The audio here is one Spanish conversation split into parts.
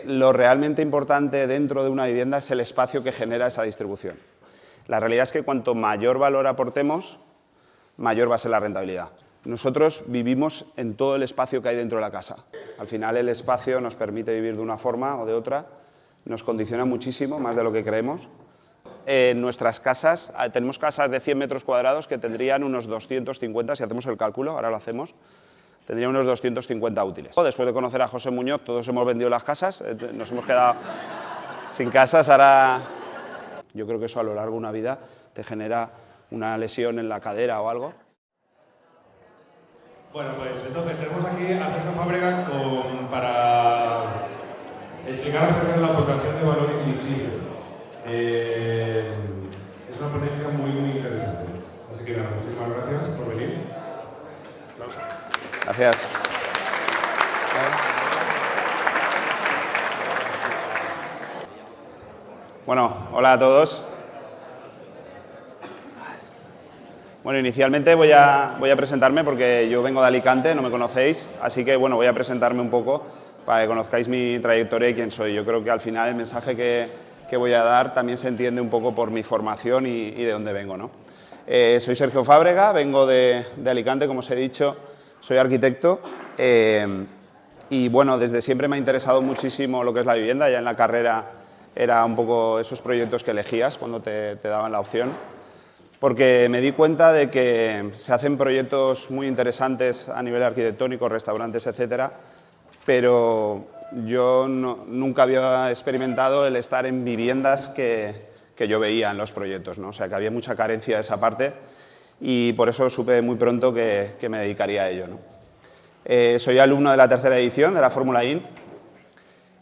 lo realmente importante dentro de una vivienda es el espacio que genera esa distribución. La realidad es que cuanto mayor valor aportemos, mayor va a ser la rentabilidad. Nosotros vivimos en todo el espacio que hay dentro de la casa. Al final el espacio nos permite vivir de una forma o de otra, nos condiciona muchísimo, más de lo que creemos. En nuestras casas, tenemos casas de 100 metros cuadrados que tendrían unos 250, si hacemos el cálculo, ahora lo hacemos, tendría unos 250 útiles. Después de conocer a José Muñoz, todos hemos vendido las casas, nos hemos quedado sin casas, ahora yo creo que eso a lo largo de una vida te genera una lesión en la cadera o algo. Bueno, pues entonces tenemos aquí a Sergio Fábrega para explicar acerca de la aportación de valor invisible. Es una ponencia muy interesante. Así que nada, muchísimas gracias por venir. Gracias. Bueno, hola a todos. Bueno, inicialmente voy a presentarme porque yo vengo de Alicante, no me conocéis, así que bueno, voy a presentarme un poco para que conozcáis mi trayectoria y quién soy. Yo creo que al final el mensaje que voy a dar también se entiende un poco por mi formación y de dónde vengo, ¿no? Soy Sergio Fábrega, vengo de Alicante, como os he dicho, soy arquitecto y bueno, desde siempre me ha interesado muchísimo lo que es la vivienda, ya en la carrera era un poco esos proyectos que elegías cuando te daban la opción, porque me di cuenta de que se hacen proyectos muy interesantes a nivel arquitectónico, restaurantes, etcétera, pero yo nunca había experimentado el estar en viviendas que yo veía en los proyectos, ¿no? O sea, que había mucha carencia de esa parte y por eso supe muy pronto que me dedicaría a ello, ¿no? Soy alumno de la tercera edición de la Fórmula IN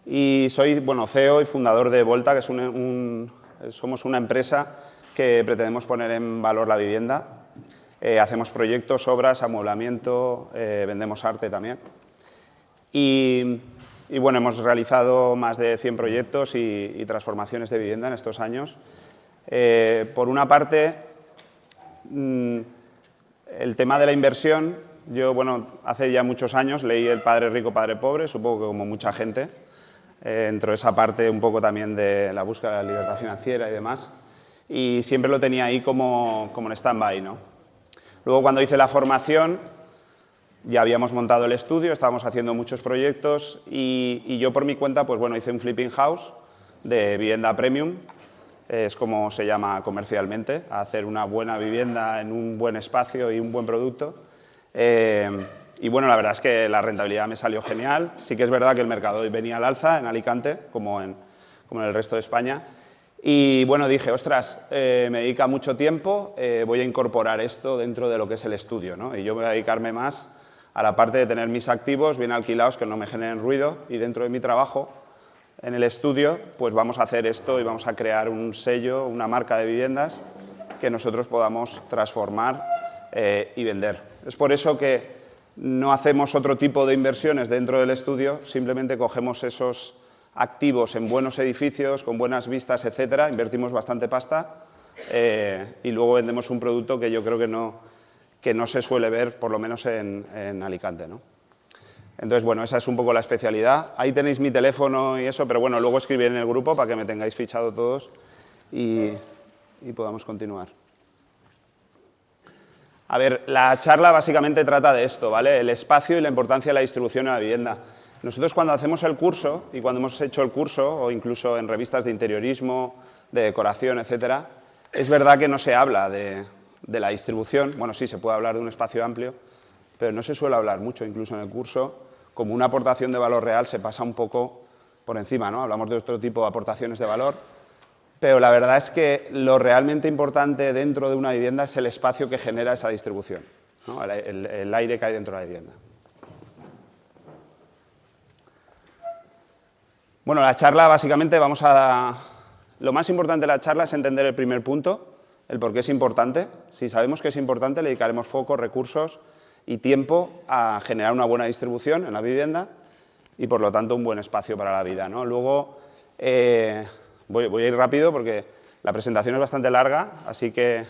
y soy CEO y fundador de Volta, que somos una empresa que pretendemos poner en valor la vivienda. Hacemos proyectos, obras, amueblamiento, vendemos arte también. Y bueno, hemos realizado más de 100 proyectos y transformaciones de vivienda en estos años. Por una parte, el tema de la inversión, yo hace ya muchos años leí El padre rico, padre pobre, supongo que como mucha gente, entró esa parte un poco también de la búsqueda de la libertad financiera y demás, y siempre lo tenía ahí como en stand-by, ¿no? Luego, cuando hice la formación, ya habíamos montado el estudio, estábamos haciendo muchos proyectos y yo por mi cuenta, pues bueno, hice un flipping house de vivienda premium, es como se llama comercialmente, hacer una buena vivienda en un buen espacio y un buen producto. Y bueno, la verdad es que la rentabilidad me salió genial. Sí que es verdad que el mercado hoy venía al alza en Alicante, como en el resto de España. Y bueno, dije, ostras, me dedica mucho tiempo, voy a incorporar esto dentro de lo que es el estudio, ¿no? Y yo voy a dedicarme más a la parte de tener mis activos bien alquilados, que no me generen ruido, y dentro de mi trabajo, en el estudio, pues vamos a hacer esto y vamos a crear un sello, una marca de viviendas que nosotros podamos transformar y vender. Es por eso que no hacemos otro tipo de inversiones dentro del estudio, simplemente cogemos esos activos en buenos edificios, con buenas vistas, etcétera, invertimos bastante pasta y luego vendemos un producto que yo creo que no se suele ver, por lo menos en Alicante, ¿no? Entonces, bueno, esa es un poco la especialidad. Ahí tenéis mi teléfono y eso, pero bueno, luego escribiré en el grupo para que me tengáis fichado todos y podamos continuar. A ver, la charla básicamente trata de esto, ¿vale? El espacio y la importancia de la distribución en la vivienda. Nosotros cuando hacemos el curso y cuando hemos hecho el curso, o incluso en revistas de interiorismo, de decoración, etcétera, es verdad que no se habla de la distribución. Bueno, sí, se puede hablar de un espacio amplio, pero no se suele hablar mucho, incluso en el curso. Como una aportación de valor real se pasa un poco por encima, ¿no? Hablamos de otro tipo de aportaciones de valor, pero la verdad es que lo realmente importante dentro de una vivienda es el espacio que genera esa distribución, ¿no? El aire que hay dentro de la vivienda. Bueno, la charla básicamente lo más importante de la charla es entender el primer punto, el por qué es importante. Si sabemos que es importante, le dedicaremos foco, recursos y tiempo a generar una buena distribución en la vivienda y, por lo tanto, un buen espacio para la vida, ¿no? Luego, voy a ir rápido porque la presentación es bastante larga, así que,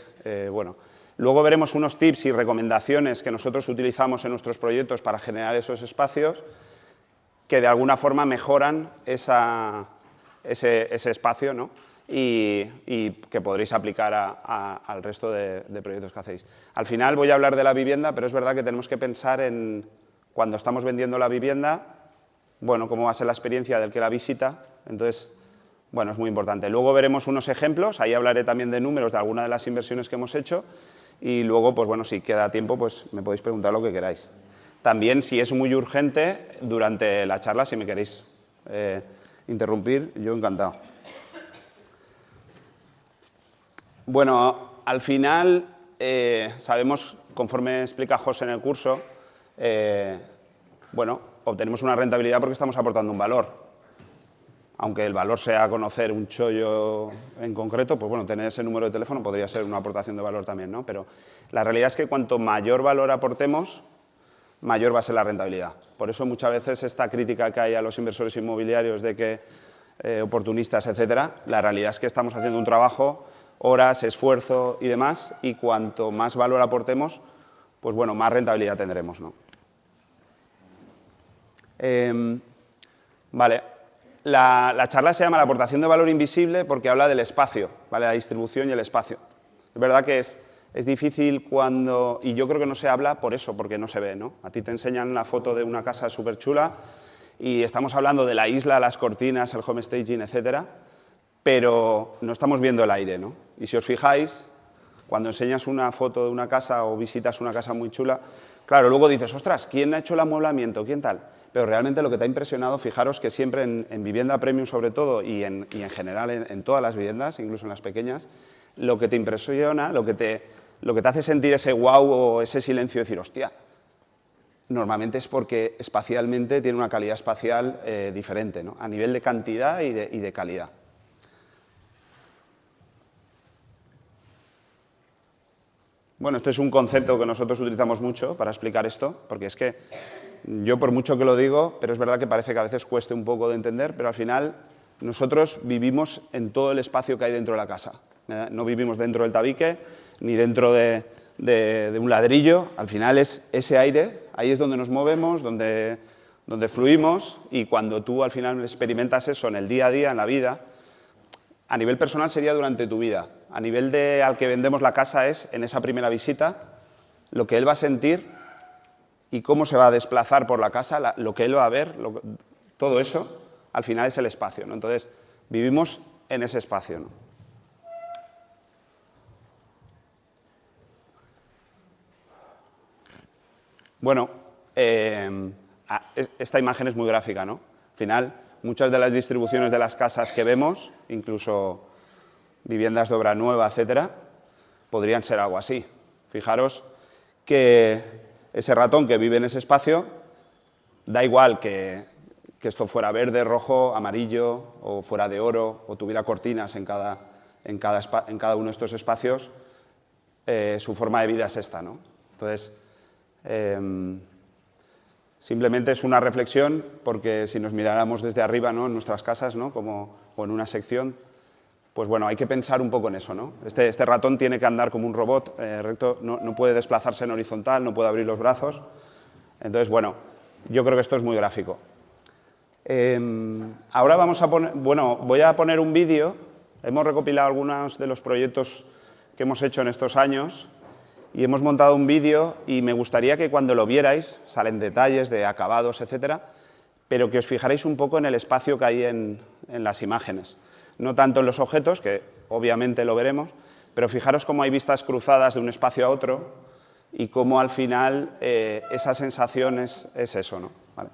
bueno. Luego veremos unos tips y recomendaciones que nosotros utilizamos en nuestros proyectos para generar esos espacios, que de alguna forma mejoran ese espacio, ¿no? y que podréis aplicar al resto de proyectos que hacéis. Al final voy a hablar de la vivienda, pero es verdad que tenemos que pensar en, cuando estamos vendiendo la vivienda, bueno, cómo va a ser la experiencia del que la visita. Entonces, bueno, es muy importante. Luego veremos unos ejemplos, ahí hablaré también de números de alguna de las inversiones que hemos hecho y luego, pues bueno, si queda tiempo, pues me podéis preguntar lo que queráis. También, si es muy urgente, durante la charla, si me queréis interrumpir, yo encantado. Bueno, al final, sabemos, conforme explica José en el curso, bueno, obtenemos una rentabilidad porque estamos aportando un valor. Aunque el valor sea conocer un chollo en concreto, pues bueno, tener ese número de teléfono podría ser una aportación de valor también, ¿no? Pero la realidad es que cuanto mayor valor aportemos, mayor va a ser la rentabilidad. Por eso muchas veces esta crítica que hay a los inversores inmobiliarios de que oportunistas, etcétera, la realidad es que estamos haciendo un trabajo, horas, esfuerzo y demás, y cuanto más valor aportemos, pues bueno, más rentabilidad tendremos, ¿no? Vale. La charla se llama la aportación de valor invisible porque habla del espacio, ¿vale? La distribución y el espacio. Es verdad que es difícil cuando, y yo creo que no se habla por eso, porque no se ve, ¿no? A ti te enseñan la foto de una casa súper chula y estamos hablando de la isla, las cortinas, el home staging, etcétera, pero no estamos viendo el aire, ¿no? Y si os fijáis, cuando enseñas una foto de una casa o visitas una casa muy chula, claro, luego dices, ostras, ¿quién ha hecho el amueblamiento? ¿Quién tal? Pero realmente lo que te ha impresionado, fijaros que siempre en vivienda premium sobre todo y en general en todas las viviendas, incluso en las pequeñas, lo que te impresiona, lo que te hace sentir ese wow o ese silencio de decir, hostia, normalmente es porque espacialmente tiene una calidad espacial diferente, ¿no? A nivel de cantidad y de calidad. Bueno, esto es un concepto que nosotros utilizamos mucho para explicar esto, porque es que yo por mucho que lo digo, pero es verdad que parece que a veces cueste un poco de entender, pero al final nosotros vivimos en todo el espacio que hay dentro de la casa. No vivimos dentro del tabique, ni dentro de un ladrillo, al final es ese aire, ahí es donde nos movemos, donde fluimos, y cuando tú al final experimentas eso en el día a día, en la vida, a nivel personal sería durante tu vida, a nivel de al que vendemos la casa es en esa primera visita, lo que él va a sentir y cómo se va a desplazar por la casa, lo que él va a ver, todo eso, al final es el espacio, ¿no? Entonces, vivimos en ese espacio, ¿no? Bueno, esta imagen es muy gráfica, ¿no? Al final, muchas de las distribuciones de las casas que vemos, incluso viviendas de obra nueva, etcétera, podrían ser algo así. Fijaros que ese ratón que vive en ese espacio, da igual que esto fuera verde, rojo, amarillo, o fuera de oro, o tuviera cortinas en cada uno de estos espacios, su forma de vida es esta, ¿no? Entonces, simplemente es una reflexión, porque si nos miráramos desde arriba, ¿no? En nuestras casas, ¿no? O en una sección, pues bueno, hay que pensar un poco en eso, ¿no? Este ratón tiene que andar como un robot recto, no puede desplazarse en horizontal, no puede abrir los brazos. Entonces, bueno, yo creo que esto es muy gráfico. Ahora voy a poner un vídeo. Hemos recopilado algunos de los proyectos que hemos hecho en estos años y hemos montado un vídeo y me gustaría que cuando lo vierais, salen detalles de acabados, etcétera, pero que os fijarais un poco en el espacio que hay en las imágenes. No tanto en los objetos, que obviamente lo veremos, pero fijaros cómo hay vistas cruzadas de un espacio a otro y cómo al final esa sensación es eso, ¿no? Vale.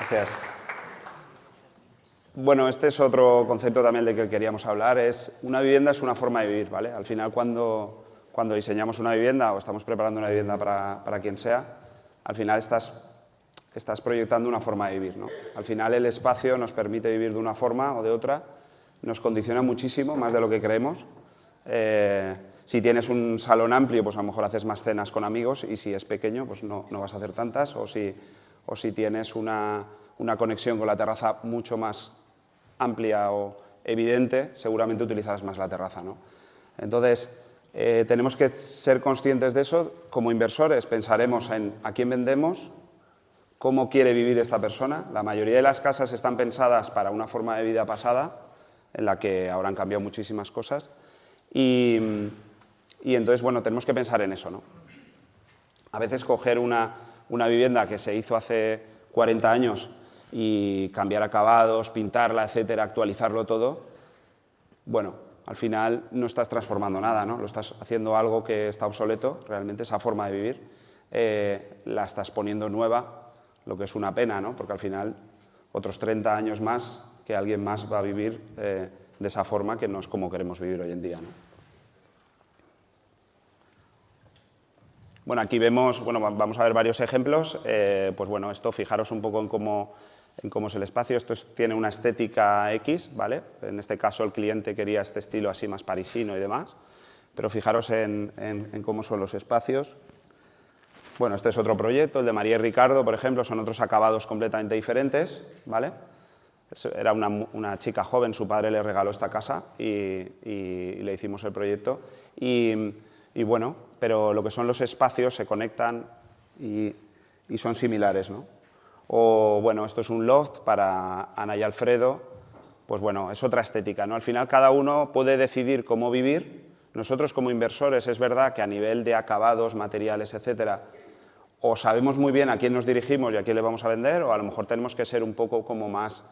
Gracias. Bueno, este es otro concepto también del que queríamos hablar. Una vivienda es una forma de vivir, ¿vale? Al final, cuando diseñamos una vivienda o estamos preparando una vivienda para quien sea, al final estás proyectando una forma de vivir, ¿no? Al final el espacio nos permite vivir de una forma o de otra, nos condiciona muchísimo, más de lo que creemos. Si tienes un salón amplio, pues a lo mejor haces más cenas con amigos, y si es pequeño, pues no vas a hacer tantas, o si tienes una conexión con la terraza mucho más amplia o evidente, seguramente utilizarás más la terraza, ¿no? Entonces, tenemos que ser conscientes de eso. Como inversores pensaremos en a quién vendemos, cómo quiere vivir esta persona. La mayoría de las casas están pensadas para una forma de vida pasada, en la que ahora han cambiado muchísimas cosas, y entonces, bueno, tenemos que pensar en eso, ¿no? A veces coger una vivienda que se hizo hace 40 años y cambiar acabados, pintarla, etcétera, actualizarlo todo, bueno, al final no estás transformando nada, ¿no? Lo estás haciendo algo que está obsoleto, realmente esa forma de vivir, la estás poniendo nueva, lo que es una pena, ¿no? Porque al final otros 30 años más que alguien más va a vivir de esa forma, que no es como queremos vivir hoy en día, ¿no? Bueno, aquí vemos, bueno, vamos a ver varios ejemplos. Pues bueno, esto, fijaros un poco en cómo es el espacio. Esto tiene una estética X, ¿vale? En este caso el cliente quería este estilo así más parisino y demás, pero fijaros en cómo son los espacios. Bueno, este es otro proyecto, el de María y Ricardo, por ejemplo, son otros acabados completamente diferentes, ¿vale? Era una chica joven, su padre le regaló esta casa y le hicimos el proyecto. Y bueno, pero lo que son los espacios se conectan y son similares, ¿no? O bueno, esto es un loft para Ana y Alfredo, pues bueno, es otra estética, ¿no? Al final cada uno puede decidir cómo vivir. Nosotros como inversores es verdad que a nivel de acabados, materiales, etcétera, o sabemos muy bien a quién nos dirigimos y a quién le vamos a vender, o a lo mejor tenemos que ser un poco como más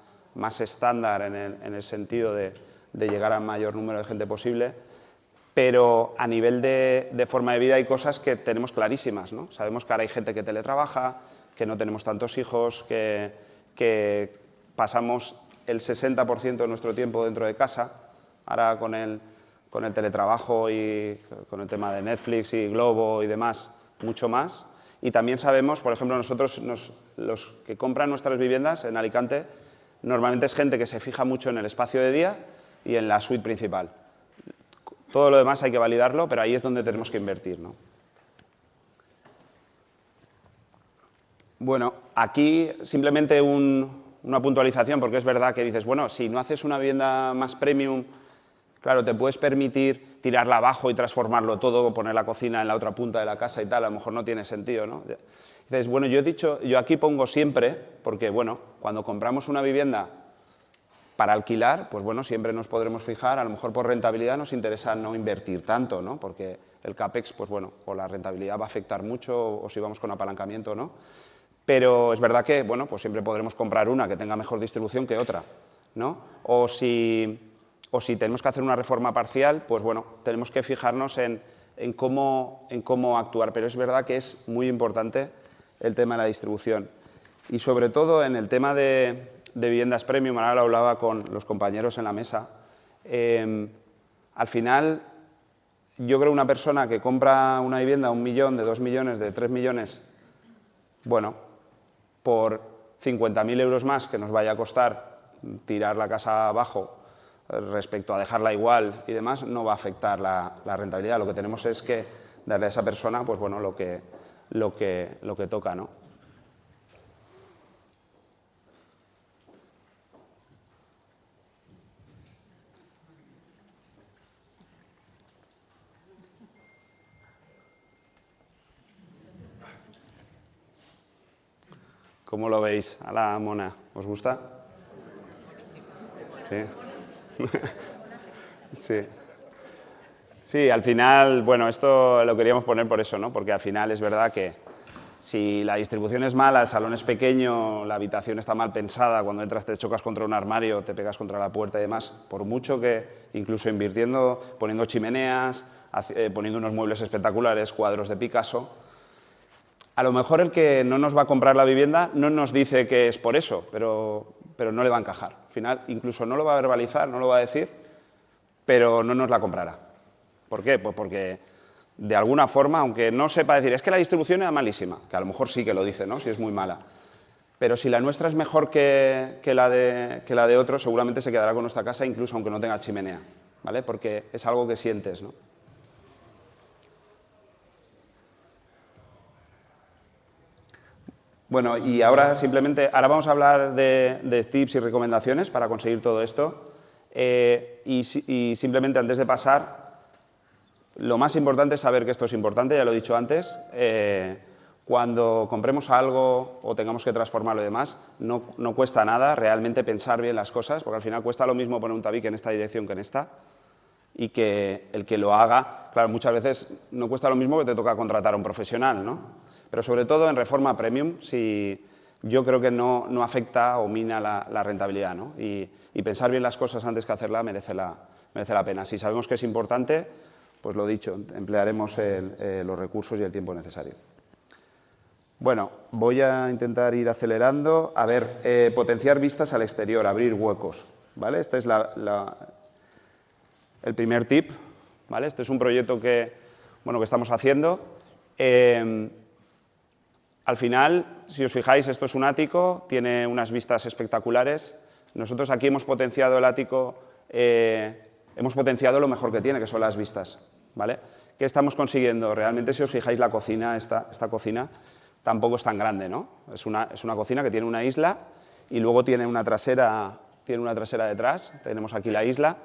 estándar en el sentido de llegar al mayor número de gente posible. Pero a nivel de forma de vida hay cosas que tenemos clarísimas, ¿no? Sabemos que ahora hay gente que teletrabaja, que no tenemos tantos hijos, que pasamos el 60% de nuestro tiempo dentro de casa. Ahora con el teletrabajo y con el tema de Netflix y Globo y demás, mucho más. Y también sabemos, por ejemplo, nosotros, los que compran nuestras viviendas en Alicante, normalmente es gente que se fija mucho en el espacio de día y en la suite principal. Todo lo demás hay que validarlo, pero ahí es donde tenemos que invertir, ¿no? Bueno, aquí simplemente una puntualización, porque es verdad que dices, bueno, si no haces una vivienda más premium, claro, te puedes permitir tirarla abajo y transformarlo todo, poner la cocina en la otra punta de la casa y tal, a lo mejor no tiene sentido, ¿no? Dices, bueno, yo aquí pongo siempre, porque bueno, cuando compramos una vivienda para alquilar, pues bueno, siempre nos podremos fijar, a lo mejor por rentabilidad nos interesa no invertir tanto, ¿no? Porque el CAPEX, pues bueno, o la rentabilidad va a afectar mucho, o si vamos con apalancamiento o no. Pero es verdad que, bueno, pues siempre podremos comprar una que tenga mejor distribución que otra, ¿no? O si tenemos que hacer una reforma parcial, pues bueno, tenemos que fijarnos en cómo actuar. Pero es verdad que es muy importante el tema de la distribución. Y sobre todo en el tema de viviendas premium, ahora lo hablaba con los compañeros en la mesa, al final yo creo que una persona que compra una vivienda de 1 millón, de 2 millones, de 3 millones, bueno, por 50.000 euros más que nos vaya a costar tirar la casa abajo respecto a dejarla igual y demás, no va a afectar la rentabilidad. Lo que tenemos es que darle a esa persona, pues bueno, lo que toca, ¿no? ¿Cómo lo veis a la mona? ¿Os gusta? Sí. Sí. Sí, al final, bueno, esto lo queríamos poner por eso, ¿no? Porque al final es verdad que si la distribución es mala, el salón es pequeño, la habitación está mal pensada, cuando entras te chocas contra un armario, te pegas contra la puerta y demás, por mucho que incluso invirtiendo, poniendo chimeneas, poniendo unos muebles espectaculares, cuadros de Picasso, a lo mejor el que no nos va a comprar la vivienda no nos dice que es por eso, pero no le va a encajar. Al final, incluso no lo va a verbalizar, no lo va a decir, pero no nos la comprará. ¿Por qué? Pues porque, de alguna forma, aunque no sepa decir, es que la distribución era malísima, que a lo mejor sí que lo dice, ¿no? Si es muy mala. Pero si la nuestra es mejor que la de otro, seguramente se quedará con nuestra casa, incluso aunque no tenga chimenea, ¿vale? Porque es algo que sientes, ¿no? Bueno, y ahora vamos a hablar de tips y recomendaciones para conseguir todo esto. Y simplemente antes de pasar, lo más importante es saber que esto es importante, ya lo he dicho antes. Cuando compremos algo o tengamos que transformarlo y demás, no cuesta nada realmente pensar bien las cosas, porque al final cuesta lo mismo poner un tabique en esta dirección que en esta, y que el que lo haga, claro, muchas veces no cuesta lo mismo que te toca contratar a un profesional, ¿no? Pero sobre todo en reforma premium, yo creo que no afecta o mina la rentabilidad, ¿no? Y pensar bien las cosas antes que hacerla merece la pena. Si sabemos que es importante, pues lo dicho, emplearemos los recursos y el tiempo necesario. Bueno, voy a intentar ir acelerando. A ver, potenciar vistas al exterior, abrir huecos, ¿vale? Este es el primer tip, ¿vale? Este es un proyecto que estamos haciendo. Al final, si os fijáis, esto es un ático, tiene unas vistas espectaculares. Nosotros aquí hemos potenciado el ático, hemos potenciado lo mejor que tiene, que son las vistas, ¿vale? ¿Qué estamos consiguiendo? Realmente, si os fijáis, la cocina, esta cocina, tampoco es tan grande, ¿no? Es una cocina que tiene una isla y luego tiene una trasera detrás. Tenemos aquí la isla.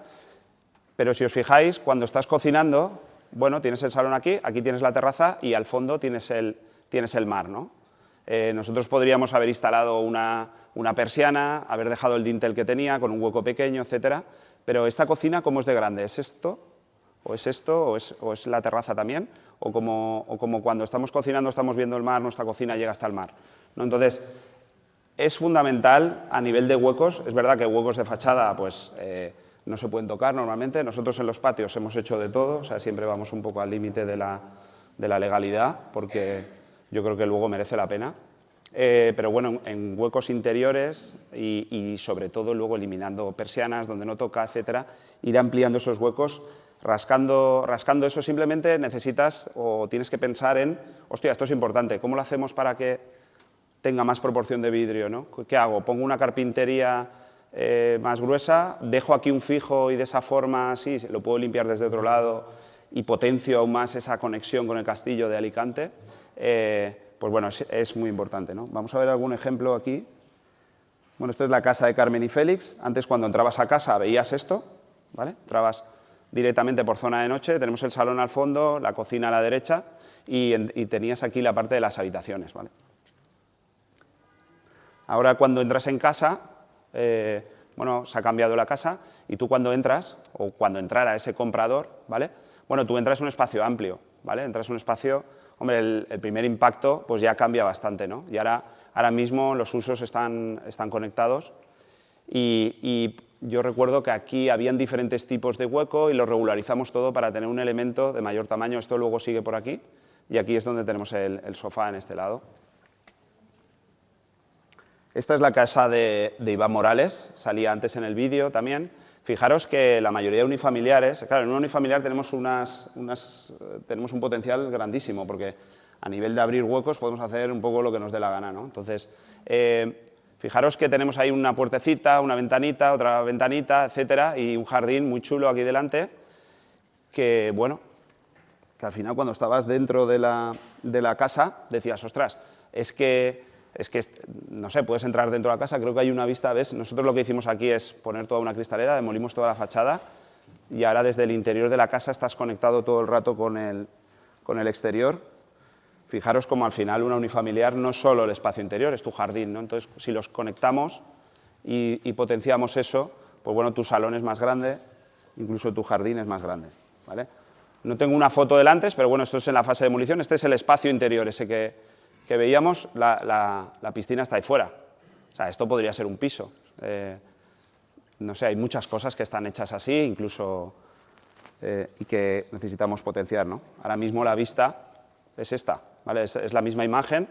Pero si os fijáis, cuando estás cocinando, bueno, tienes el salón aquí tienes la terraza y al fondo tienes el mar, ¿no? Nosotros podríamos haber instalado una persiana, haber dejado el dintel que tenía con un hueco pequeño, etcétera. Pero esta cocina, ¿cómo es de grande? ¿Es esto? ¿O es esto? ¿O es la terraza también? ¿O como cuando estamos cocinando estamos viendo el mar, nuestra cocina llega hasta el mar, ¿no? Entonces, es fundamental a nivel de huecos. Es verdad que huecos de fachada, pues no se pueden tocar normalmente. Nosotros en los patios hemos hecho de todo, o sea, siempre vamos un poco al límite de la legalidad, porque yo creo que luego merece la pena. Pero bueno, en huecos interiores y sobre todo luego eliminando persianas donde no toca, etcétera, ir ampliando esos huecos, rascando eso. Simplemente necesitas o tienes que pensar en, hostia, esto es importante, ¿cómo lo hacemos para que tenga más proporción de vidrio, ¿no? ¿Qué hago? ¿Pongo una carpintería más gruesa? ¿Dejo aquí un fijo y de esa forma sí, lo puedo limpiar desde otro lado y potencio aún más esa conexión con el castillo de Alicante? Pues bueno, es muy importante, ¿no? Vamos a ver algún ejemplo aquí. Bueno, esto es la casa de Carmen y Félix. Antes, cuando entrabas a casa, veías esto, ¿vale? Entrabas directamente por zona de noche, tenemos el salón al fondo, la cocina a la derecha y tenías aquí la parte de las habitaciones, ¿vale? Ahora, cuando entras en casa, bueno, se ha cambiado la casa y tú cuando entras, o cuando entrara ese comprador, ¿vale? Bueno, tú entras en un espacio amplio, ¿vale? Entras en un espacio, hombre, el primer impacto pues ya cambia bastante, ¿no? Y ahora mismo los usos están conectados y yo recuerdo que aquí habían diferentes tipos de hueco y lo regularizamos todo para tener un elemento de mayor tamaño. Esto luego sigue por aquí y aquí es donde tenemos el sofá en este lado. Esta es la casa de Iván Morales, salía antes en el vídeo también. Fijaros que la mayoría de unifamiliares, claro, en un unifamiliar tenemos un potencial grandísimo, porque a nivel de abrir huecos podemos hacer un poco lo que nos dé la gana, ¿no? Entonces, fijaros que tenemos ahí una puertecita, una ventanita, otra ventanita, etcétera, y un jardín muy chulo aquí delante, que, bueno, que al final cuando estabas dentro de la casa decías, ostras, es que, no sé, puedes entrar dentro de la casa, creo que hay una vista, ¿ves? Nosotros lo que hicimos aquí es poner toda una cristalera, demolimos toda la fachada y ahora desde el interior de la casa estás conectado todo el rato con el exterior. Fijaros como al final una unifamiliar no es solo el espacio interior, es tu jardín, ¿no? Entonces, si los conectamos y potenciamos eso, pues bueno, tu salón es más grande, incluso tu jardín es más grande, ¿vale? No tengo una foto del antes, pero bueno, esto es en la fase de demolición, este es el espacio interior, ese que veíamos, la piscina está ahí fuera. O sea, esto podría ser un piso. No sé, hay muchas cosas que están hechas así, incluso, y que necesitamos potenciar, ¿no? Ahora mismo la vista es esta, ¿vale? Es la misma imagen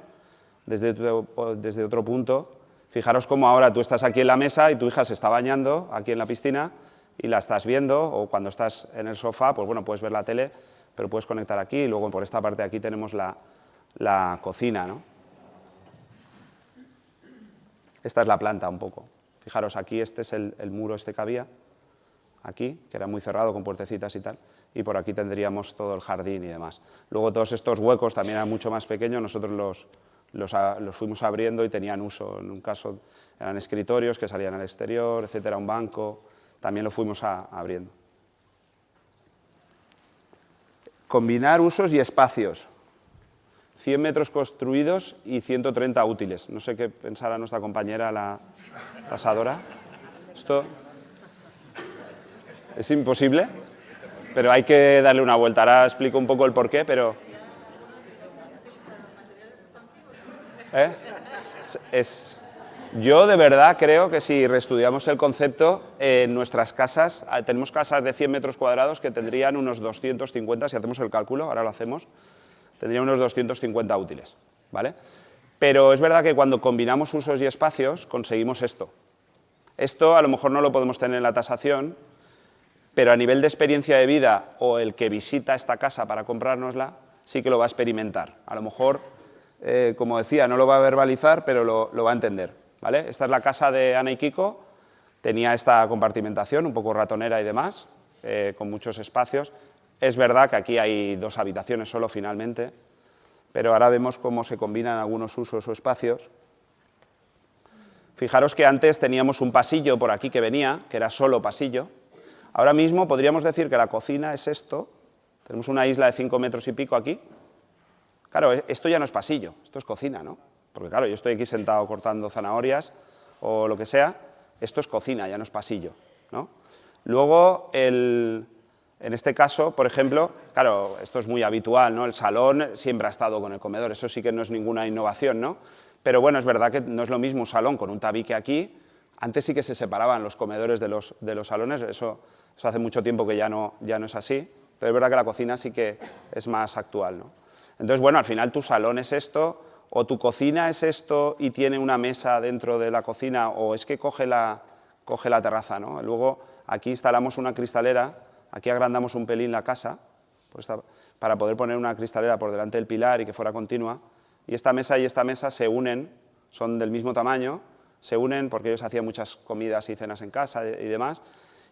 desde otro punto. Fijaros cómo ahora tú estás aquí en la mesa y tu hija se está bañando aquí en la piscina y la estás viendo, o cuando estás en el sofá, pues bueno, puedes ver la tele, pero puedes conectar aquí y luego por esta parte de aquí tenemos la cocina, ¿no? Esta es la planta un poco. Fijaros, aquí este es el muro este que había, aquí, que era muy cerrado con puertecitas y tal, y por aquí tendríamos todo el jardín y demás. Luego todos estos huecos también eran mucho más pequeños, nosotros los fuimos abriendo y tenían uso. En un caso eran escritorios que salían al exterior, etcétera, un banco, también lo fuimos abriendo. Combinar usos y espacios. 100 metros construidos y 130 útiles. No sé qué pensará nuestra compañera, la tasadora. Esto es imposible, pero hay que darle una vuelta. Ahora explico un poco el porqué, pero... Yo de verdad creo que si reestudiamos el concepto, en nuestras casas, tenemos casas de 100 metros cuadrados que tendrían unos 250, si hacemos el cálculo, ahora lo hacemos, tendría unos 250 útiles, ¿vale? Pero es verdad que cuando combinamos usos y espacios conseguimos esto. Esto a lo mejor no lo podemos tener en la tasación, pero a nivel de experiencia de vida o el que visita esta casa para comprárnosla, sí que lo va a experimentar. A lo mejor, como decía, no lo va a verbalizar, pero lo va a entender, ¿vale? Esta es la casa de Ana y Kiko, tenía esta compartimentación, un poco ratonera y demás, con muchos espacios. Es verdad que aquí hay 2 habitaciones solo finalmente, pero ahora vemos cómo se combinan algunos usos o espacios. Fijaros que antes teníamos un pasillo por aquí que venía, que era solo pasillo. Ahora mismo podríamos decir que la cocina es esto. Tenemos una isla de 5 metros y pico aquí. Claro, esto ya no es pasillo, esto es cocina, ¿no? Porque claro, yo estoy aquí sentado cortando zanahorias o lo que sea. Esto es cocina, ya no es pasillo, ¿no? Luego, en este caso, por ejemplo, claro, esto es muy habitual, ¿no? El salón siempre ha estado con el comedor, eso sí que no es ninguna innovación, ¿no? Pero bueno, es verdad que no es lo mismo un salón con un tabique aquí. Antes sí que se separaban los comedores de los salones, eso hace mucho tiempo que ya no es así, pero es verdad que la cocina sí que es más actual, ¿no? Entonces, bueno, al final tu salón es esto, o tu cocina es esto y tiene una mesa dentro de la cocina, o es que coge la terraza, ¿no? Luego aquí instalamos una cristalera. Aquí agrandamos un pelín la casa, pues para poder poner una cristalera por delante del pilar y que fuera continua. Y esta mesa se unen, son del mismo tamaño, se unen porque ellos hacían muchas comidas y cenas en casa y demás,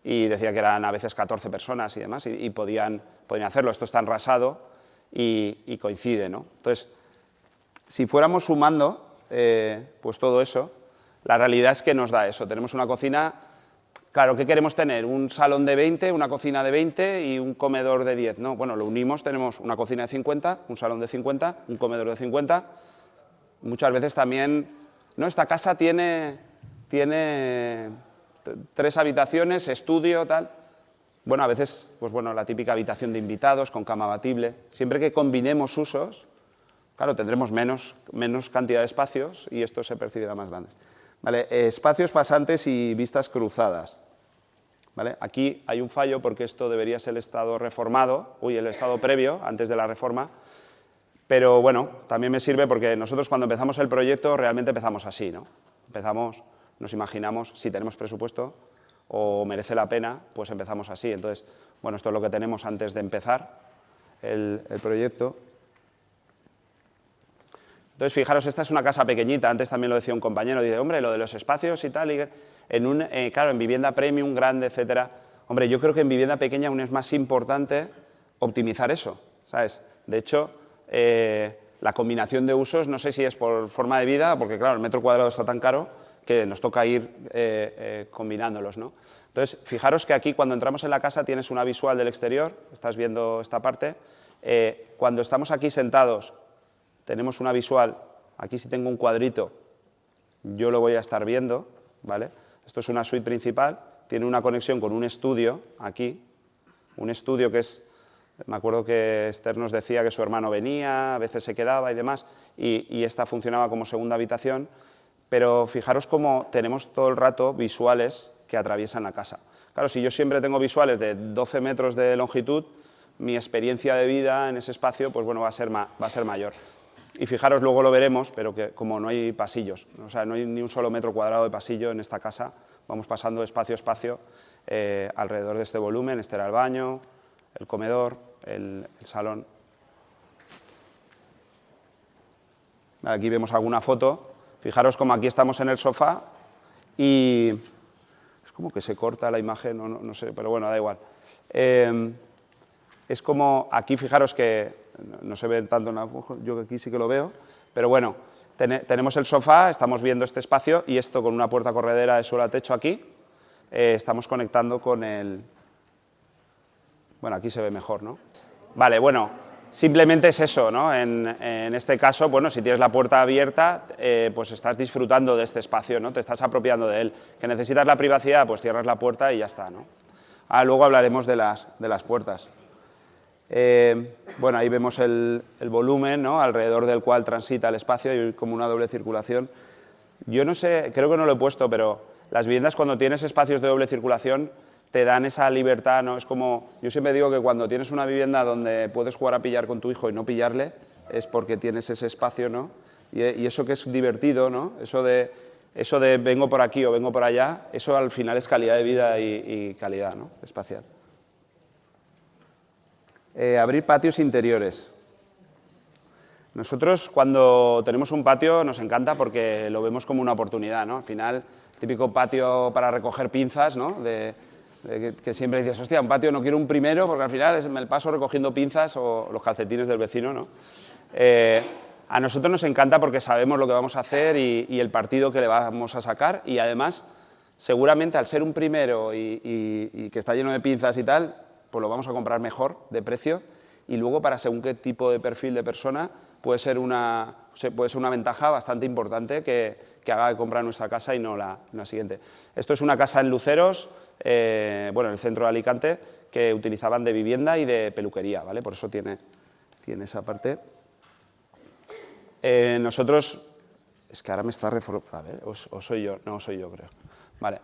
y decía que eran a veces 14 personas y demás, y podían hacerlo. Esto está enrasado y coincide, ¿no? Entonces, si fuéramos sumando pues todo eso, la realidad es que nos da eso. Tenemos una cocina. Claro, ¿qué queremos tener? ¿Un salón de 20, una cocina de 20 y un comedor de 10? No, bueno, lo unimos, tenemos una cocina de 50, un salón de 50, un comedor de 50. Muchas veces también, no, esta casa tiene 3 habitaciones, estudio, tal. bueno, a veces, pues bueno, la típica habitación de invitados con cama abatible. Siempre que combinemos usos, claro, tendremos menos cantidad de espacios y esto se percibirá más grande. ¿Vale? Espacios pasantes y vistas cruzadas. ¿Vale? Aquí hay un fallo porque esto debería ser el estado reformado, el estado previo, antes de la reforma, pero bueno, también me sirve porque nosotros cuando empezamos el proyecto realmente empezamos así, ¿no? Empezamos, nos imaginamos, si tenemos presupuesto o merece la pena, pues empezamos así. Entonces, bueno, esto es lo que tenemos antes de empezar el proyecto. Entonces, fijaros, esta es una casa pequeñita, antes también lo decía un compañero, dice, hombre, lo de los espacios y tal, claro, en vivienda premium, grande, etcétera, hombre, yo creo que en vivienda pequeña aún es más importante optimizar eso, ¿sabes? De hecho, la combinación de usos, no sé si es por forma de vida, porque claro, el metro cuadrado está tan caro que nos toca ir combinándolos, ¿no? Entonces, fijaros que aquí cuando entramos en la casa tienes una visual del exterior, estás viendo esta parte, cuando estamos aquí sentados tenemos una visual, aquí si tengo un cuadrito, yo lo voy a estar viendo, ¿vale? Esto es una suite principal, tiene una conexión con un estudio aquí, un estudio que es, me acuerdo que Esther nos decía que su hermano venía, a veces se quedaba y demás, y esta funcionaba como segunda habitación, pero fijaros cómo tenemos todo el rato visuales que atraviesan la casa. Claro, si yo siempre tengo visuales de 12 metros de longitud, mi experiencia de vida en ese espacio, pues bueno, va a ser mayor. Y fijaros, luego lo veremos, pero que como no hay pasillos, o sea, no hay ni un solo metro cuadrado de pasillo en esta casa, vamos pasando espacio a espacio alrededor de este volumen. Este era el baño, el comedor, el salón. Aquí vemos alguna foto. Fijaros como aquí estamos en el sofá y es como que se corta la imagen, no sé, pero bueno, da igual. Es como, aquí fijaros que no se ve tanto, yo aquí sí que lo veo, pero bueno, tenemos el sofá, estamos viendo este espacio y esto con una puerta corredera de suelo a techo aquí, estamos conectando con el... Bueno, aquí se ve mejor, ¿no? Vale, bueno, simplemente es eso, ¿no? En este caso, bueno, si tienes la puerta abierta, pues estás disfrutando de este espacio, ¿no? Te estás apropiando de él. Que necesitas la privacidad, pues cierras la puerta y ya está, ¿no? Luego hablaremos de las puertas. Bueno, ahí vemos el volumen, ¿no? Alrededor del cual transita el espacio, hay como una doble circulación. Yo no sé, creo que no lo he puesto, pero las viviendas cuando tienes espacios de doble circulación te dan esa libertad, ¿no? Es como, yo siempre digo que cuando tienes una vivienda donde puedes jugar a pillar con tu hijo y no pillarle, es porque tienes ese espacio, ¿no? Y eso que es divertido, ¿no? Eso de vengo por aquí o vengo por allá, eso al final es calidad de vida y calidad, ¿no? Espacial. Abrir patios interiores. Nosotros cuando tenemos un patio nos encanta porque lo vemos como una oportunidad, ¿no? Al final, típico patio para recoger pinzas, ¿no? Que siempre dices, hostia, un patio no quiero un primero porque al final me el paso recogiendo pinzas o los calcetines del vecino, ¿no? A nosotros nos encanta porque sabemos lo que vamos a hacer y el partido que le vamos a sacar y además, seguramente al ser un primero y que está lleno de pinzas y tal, pues lo vamos a comprar mejor de precio y luego para según qué tipo de perfil de persona puede ser una ventaja bastante importante que haga que comprar nuestra casa y no la siguiente. Esto es una casa en Luceros, bueno, en el centro de Alicante, que utilizaban de vivienda y de peluquería, ¿vale? Por eso tiene esa parte. Nosotros, es que ahora me está reformando, a ver, o soy yo, no soy yo creo, vale.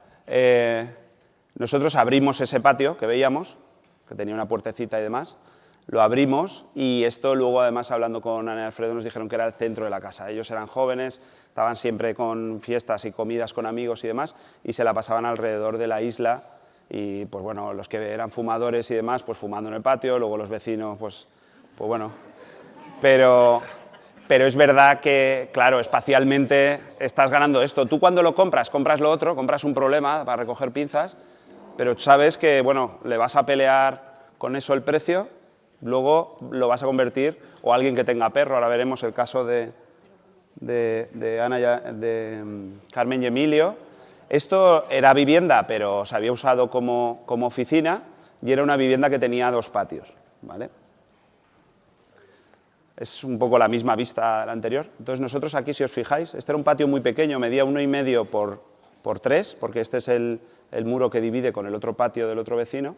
Nosotros abrimos ese patio que veíamos, que tenía una puertecita y demás, lo abrimos y esto luego además hablando con Ana y Alfredo nos dijeron que era el centro de la casa. Ellos eran jóvenes, estaban siempre con fiestas y comidas con amigos y demás y se la pasaban alrededor de la isla y pues bueno, los que eran fumadores y demás pues fumando en el patio, luego los vecinos pues bueno, pero es verdad que, claro, espacialmente estás ganando esto. Tú cuando lo compras lo otro, compras un problema para recoger pinzas, pero sabes que, bueno, le vas a pelear con eso el precio, luego lo vas a convertir, o alguien que tenga perro, ahora veremos el caso de Carmen y Emilio. Esto era vivienda, pero se había usado como oficina y era una vivienda que tenía 2 patios, ¿vale? Es un poco la misma vista a la anterior. Entonces nosotros aquí, si os fijáis, este era un patio muy pequeño, medía 1,5 por 3, porque este es el muro que divide con el otro patio del otro vecino.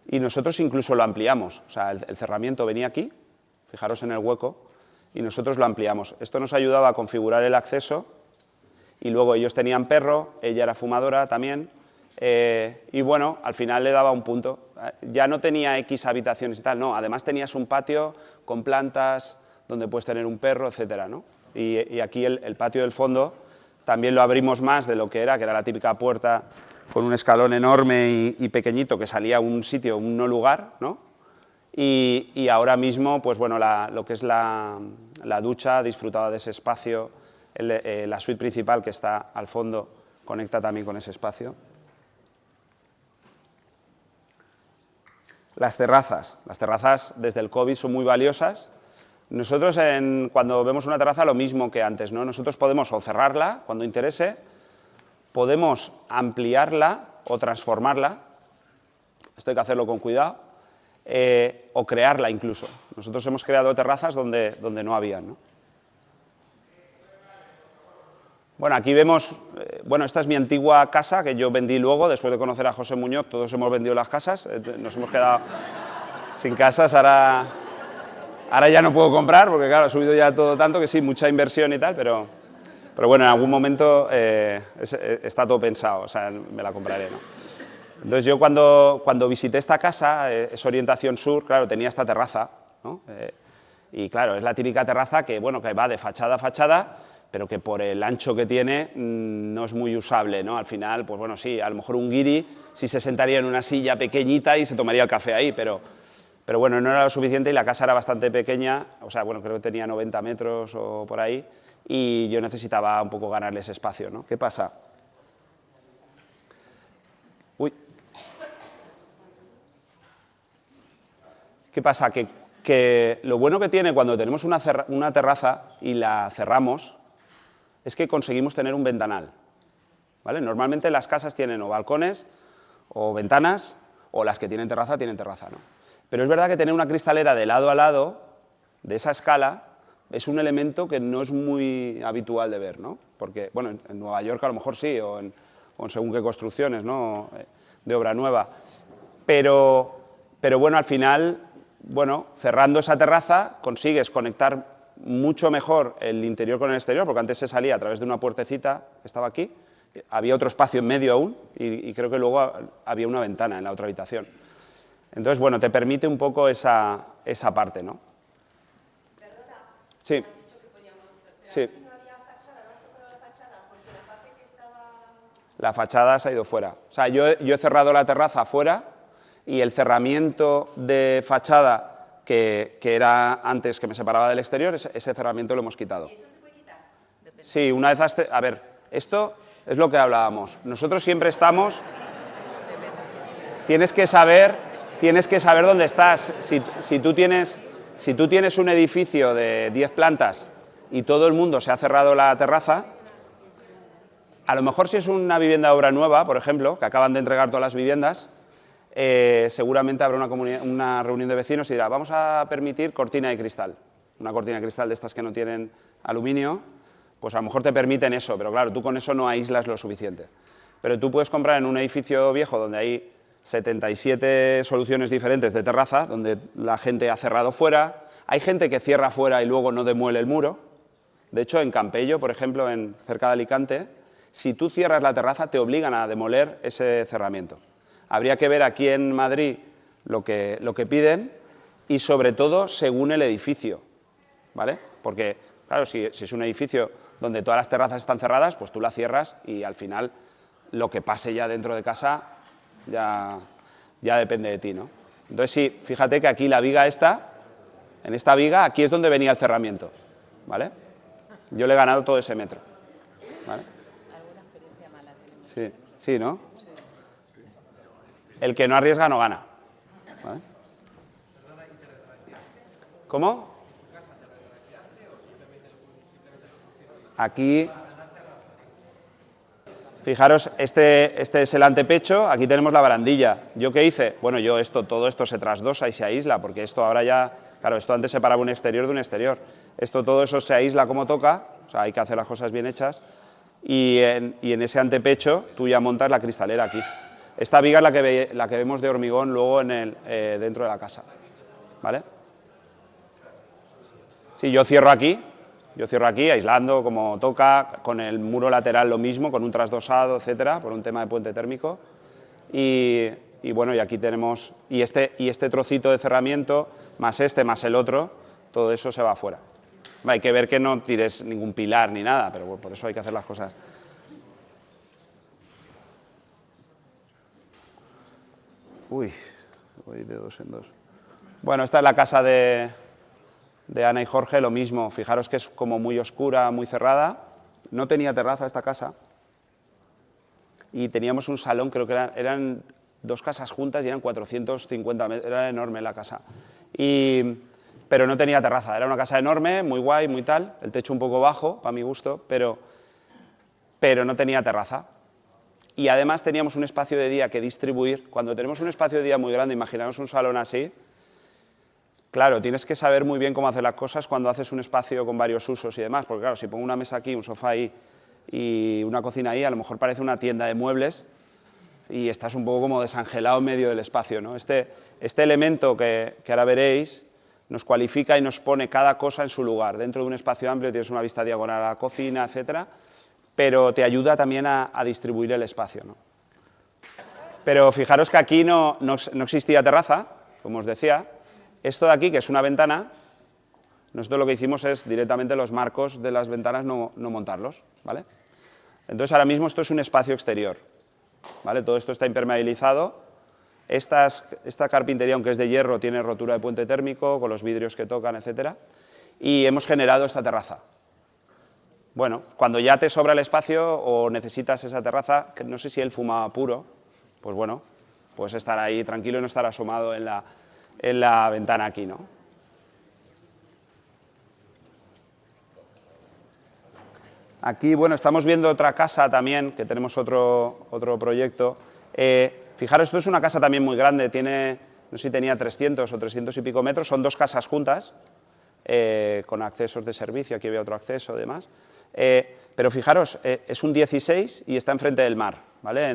y nosotros incluso lo ampliamos. O sea, el cerramiento venía aquí, fijaros en el hueco, y nosotros lo ampliamos. Esto nos ayudaba a configurar el acceso, y luego ellos tenían perro, ella era fumadora también, y bueno, al final le daba un punto. Ya no tenía X habitaciones y tal, no, además tenías un patio con plantas donde puedes tener un perro, etcétera, ¿no? Y aquí el patio del fondo también lo abrimos más de lo que era la típica puerta con un escalón enorme y pequeñito que salía a un sitio, un no lugar, ¿no? Y ahora mismo, pues bueno, lo que es la ducha, disfrutaba de ese espacio, la suite principal que está al fondo conecta también con ese espacio. Las terrazas desde el COVID son muy valiosas. Nosotros cuando vemos una terraza lo mismo que antes, ¿no? Nosotros podemos o cerrarla cuando interese, podemos ampliarla o transformarla, esto hay que hacerlo con cuidado, o crearla incluso. Nosotros hemos creado terrazas donde no había, ¿no? Bueno, aquí vemos, bueno, esta es mi antigua casa que yo vendí luego, después de conocer a José Muñoz, todos hemos vendido las casas, nos hemos quedado sin casas, ahora ya no puedo comprar, porque claro, ha subido ya todo tanto que sí, mucha inversión y tal, pero bueno, en algún momento está todo pensado, o sea, me la compraré, ¿no? Entonces yo cuando visité esta casa, es orientación sur, claro, tenía esta terraza, ¿no? Y claro, es la típica terraza que, bueno, que va de fachada a fachada, pero que por el ancho que tiene no es muy usable, ¿no? Al final, pues bueno, sí, a lo mejor un guiri sí se sentaría en una silla pequeñita y se tomaría el café ahí, pero bueno, no era lo suficiente y la casa era bastante pequeña, o sea, bueno, creo que tenía 90 metros o por ahí, y yo necesitaba un poco ganarle ese espacio, ¿no? ¿Qué pasa? Uy. ¿Qué pasa? Que lo bueno que tiene cuando tenemos una terraza y la cerramos es que conseguimos tener un ventanal, ¿vale? Normalmente las casas tienen o balcones o ventanas, o las que tienen terraza, ¿no? Pero es verdad que tener una cristalera de lado a lado, de esa escala, es un elemento que no es muy habitual de ver, ¿no? Porque, bueno, en Nueva York a lo mejor sí, o en según qué construcciones, ¿no? De obra nueva. Pero bueno, al final, bueno, cerrando esa terraza consigues conectar mucho mejor el interior con el exterior, porque antes se salía a través de una puertecita que estaba aquí, había otro espacio en medio aún, y creo que luego había una ventana en la otra habitación. Entonces, bueno, te permite un poco esa parte, ¿no? Perdona, sí. has dicho que podíamos... Sí. Aquí no había fachada, no has tocado la fachada, porque la parte que estaba... La fachada se ha ido fuera. O sea, yo he cerrado la terraza fuera y el cerramiento de fachada que era antes que me separaba del exterior, ese cerramiento lo hemos quitado. ¿Y eso se puede quitar? Sí, una vez... A ver, esto es lo que hablábamos. Nosotros siempre estamos... Tienes que saber dónde estás. Si tú tienes un edificio de 10 plantas y todo el mundo se ha cerrado la terraza, a lo mejor si es una vivienda de obra nueva, por ejemplo, que acaban de entregar todas las viviendas, seguramente habrá una reunión de vecinos y dirá, vamos a permitir cortina de cristal. Una cortina de cristal de estas que no tienen aluminio, pues a lo mejor te permiten eso, pero claro, tú con eso no aíslas lo suficiente. Pero tú puedes comprar en un edificio viejo donde hay 77 soluciones diferentes de terraza, donde la gente ha cerrado fuera, hay gente que cierra fuera y luego no demuele el muro. De hecho, en Campello, por ejemplo, cerca de Alicante, si tú cierras la terraza te obligan a demoler ese cerramiento. Habría que ver aquí en Madrid lo que piden y sobre todo según el edificio, ¿vale? Porque, claro, si es un edificio donde todas las terrazas están cerradas, pues tú la cierras y al final lo que pase ya dentro de casa ya depende de ti, ¿no? Entonces sí, fíjate que aquí la viga en esta viga, aquí es donde venía el cerramiento, ¿vale? Yo le he ganado todo ese metro, ¿vale? ¿Alguna experiencia mala tenemos? Sí, ¿no? El que no arriesga no gana, ¿vale? ¿Cómo? Aquí, fijaros, este es el antepecho, aquí tenemos la barandilla. ¿Yo qué hice? Bueno, todo esto se trasdosa y se aísla, porque esto ahora ya, claro, esto antes separaba un exterior de un exterior. Todo eso se aísla como toca, o sea, hay que hacer las cosas bien hechas, y en ese antepecho tú ya montas la cristalera aquí. Esta viga es la que vemos de hormigón luego dentro de la casa, ¿vale? Sí, yo cierro aquí, aislando como toca, con el muro lateral lo mismo, con un trasdosado, etcétera, por un tema de puente térmico. Y bueno, y aquí tenemos, y este trocito de cerramiento, más el otro, todo eso se va afuera. Hay que ver que no tires ningún pilar ni nada, pero bueno, por eso hay que hacer las cosas. Uy, voy de dos en dos. Bueno, esta es la casa de Ana y Jorge, lo mismo. Fijaros que es como muy oscura, muy cerrada. No tenía terraza esta casa. Y teníamos un salón, creo que eran dos casas juntas y eran 450 metros, era enorme la casa. Pero no tenía terraza, era una casa enorme, muy guay, muy tal, el techo un poco bajo, para mi gusto, pero no tenía terraza. Y además teníamos un espacio de día que distribuir. Cuando tenemos un espacio de día muy grande, imaginaos un salón así, claro, tienes que saber muy bien cómo hacer las cosas cuando haces un espacio con varios usos y demás, porque claro, si pongo una mesa aquí, un sofá ahí y una cocina ahí, a lo mejor parece una tienda de muebles y estás un poco como desangelado en medio del espacio, ¿no? Este elemento que ahora veréis nos cualifica y nos pone cada cosa en su lugar. Dentro de un espacio amplio tienes una vista diagonal a la cocina, etcétera, pero te ayuda también a distribuir el espacio, ¿no? Pero fijaros que aquí no existía terraza, como os decía. Esto de aquí, que es una ventana, nosotros lo que hicimos es directamente los marcos de las ventanas no montarlos, ¿vale? Entonces ahora mismo esto es un espacio exterior, ¿vale? Todo esto está impermeabilizado. Esta carpintería, aunque es de hierro, tiene rotura de puente térmico, con los vidrios que tocan, etcétera. Y hemos generado esta terraza. Bueno, cuando ya te sobra el espacio o necesitas esa terraza, que no sé si él fuma puro, pues bueno, puedes estar ahí tranquilo y no estar asomado en la ventana aquí, ¿no? Aquí, bueno, estamos viendo otra casa también, que tenemos otro proyecto. Fijaros, esto es una casa también muy grande, no sé si tenía 300 o 300 y pico metros, son dos casas juntas, con accesos de servicio, aquí había otro acceso y demás. Pero fijaros, es un 16 y está enfrente del mar, ¿vale?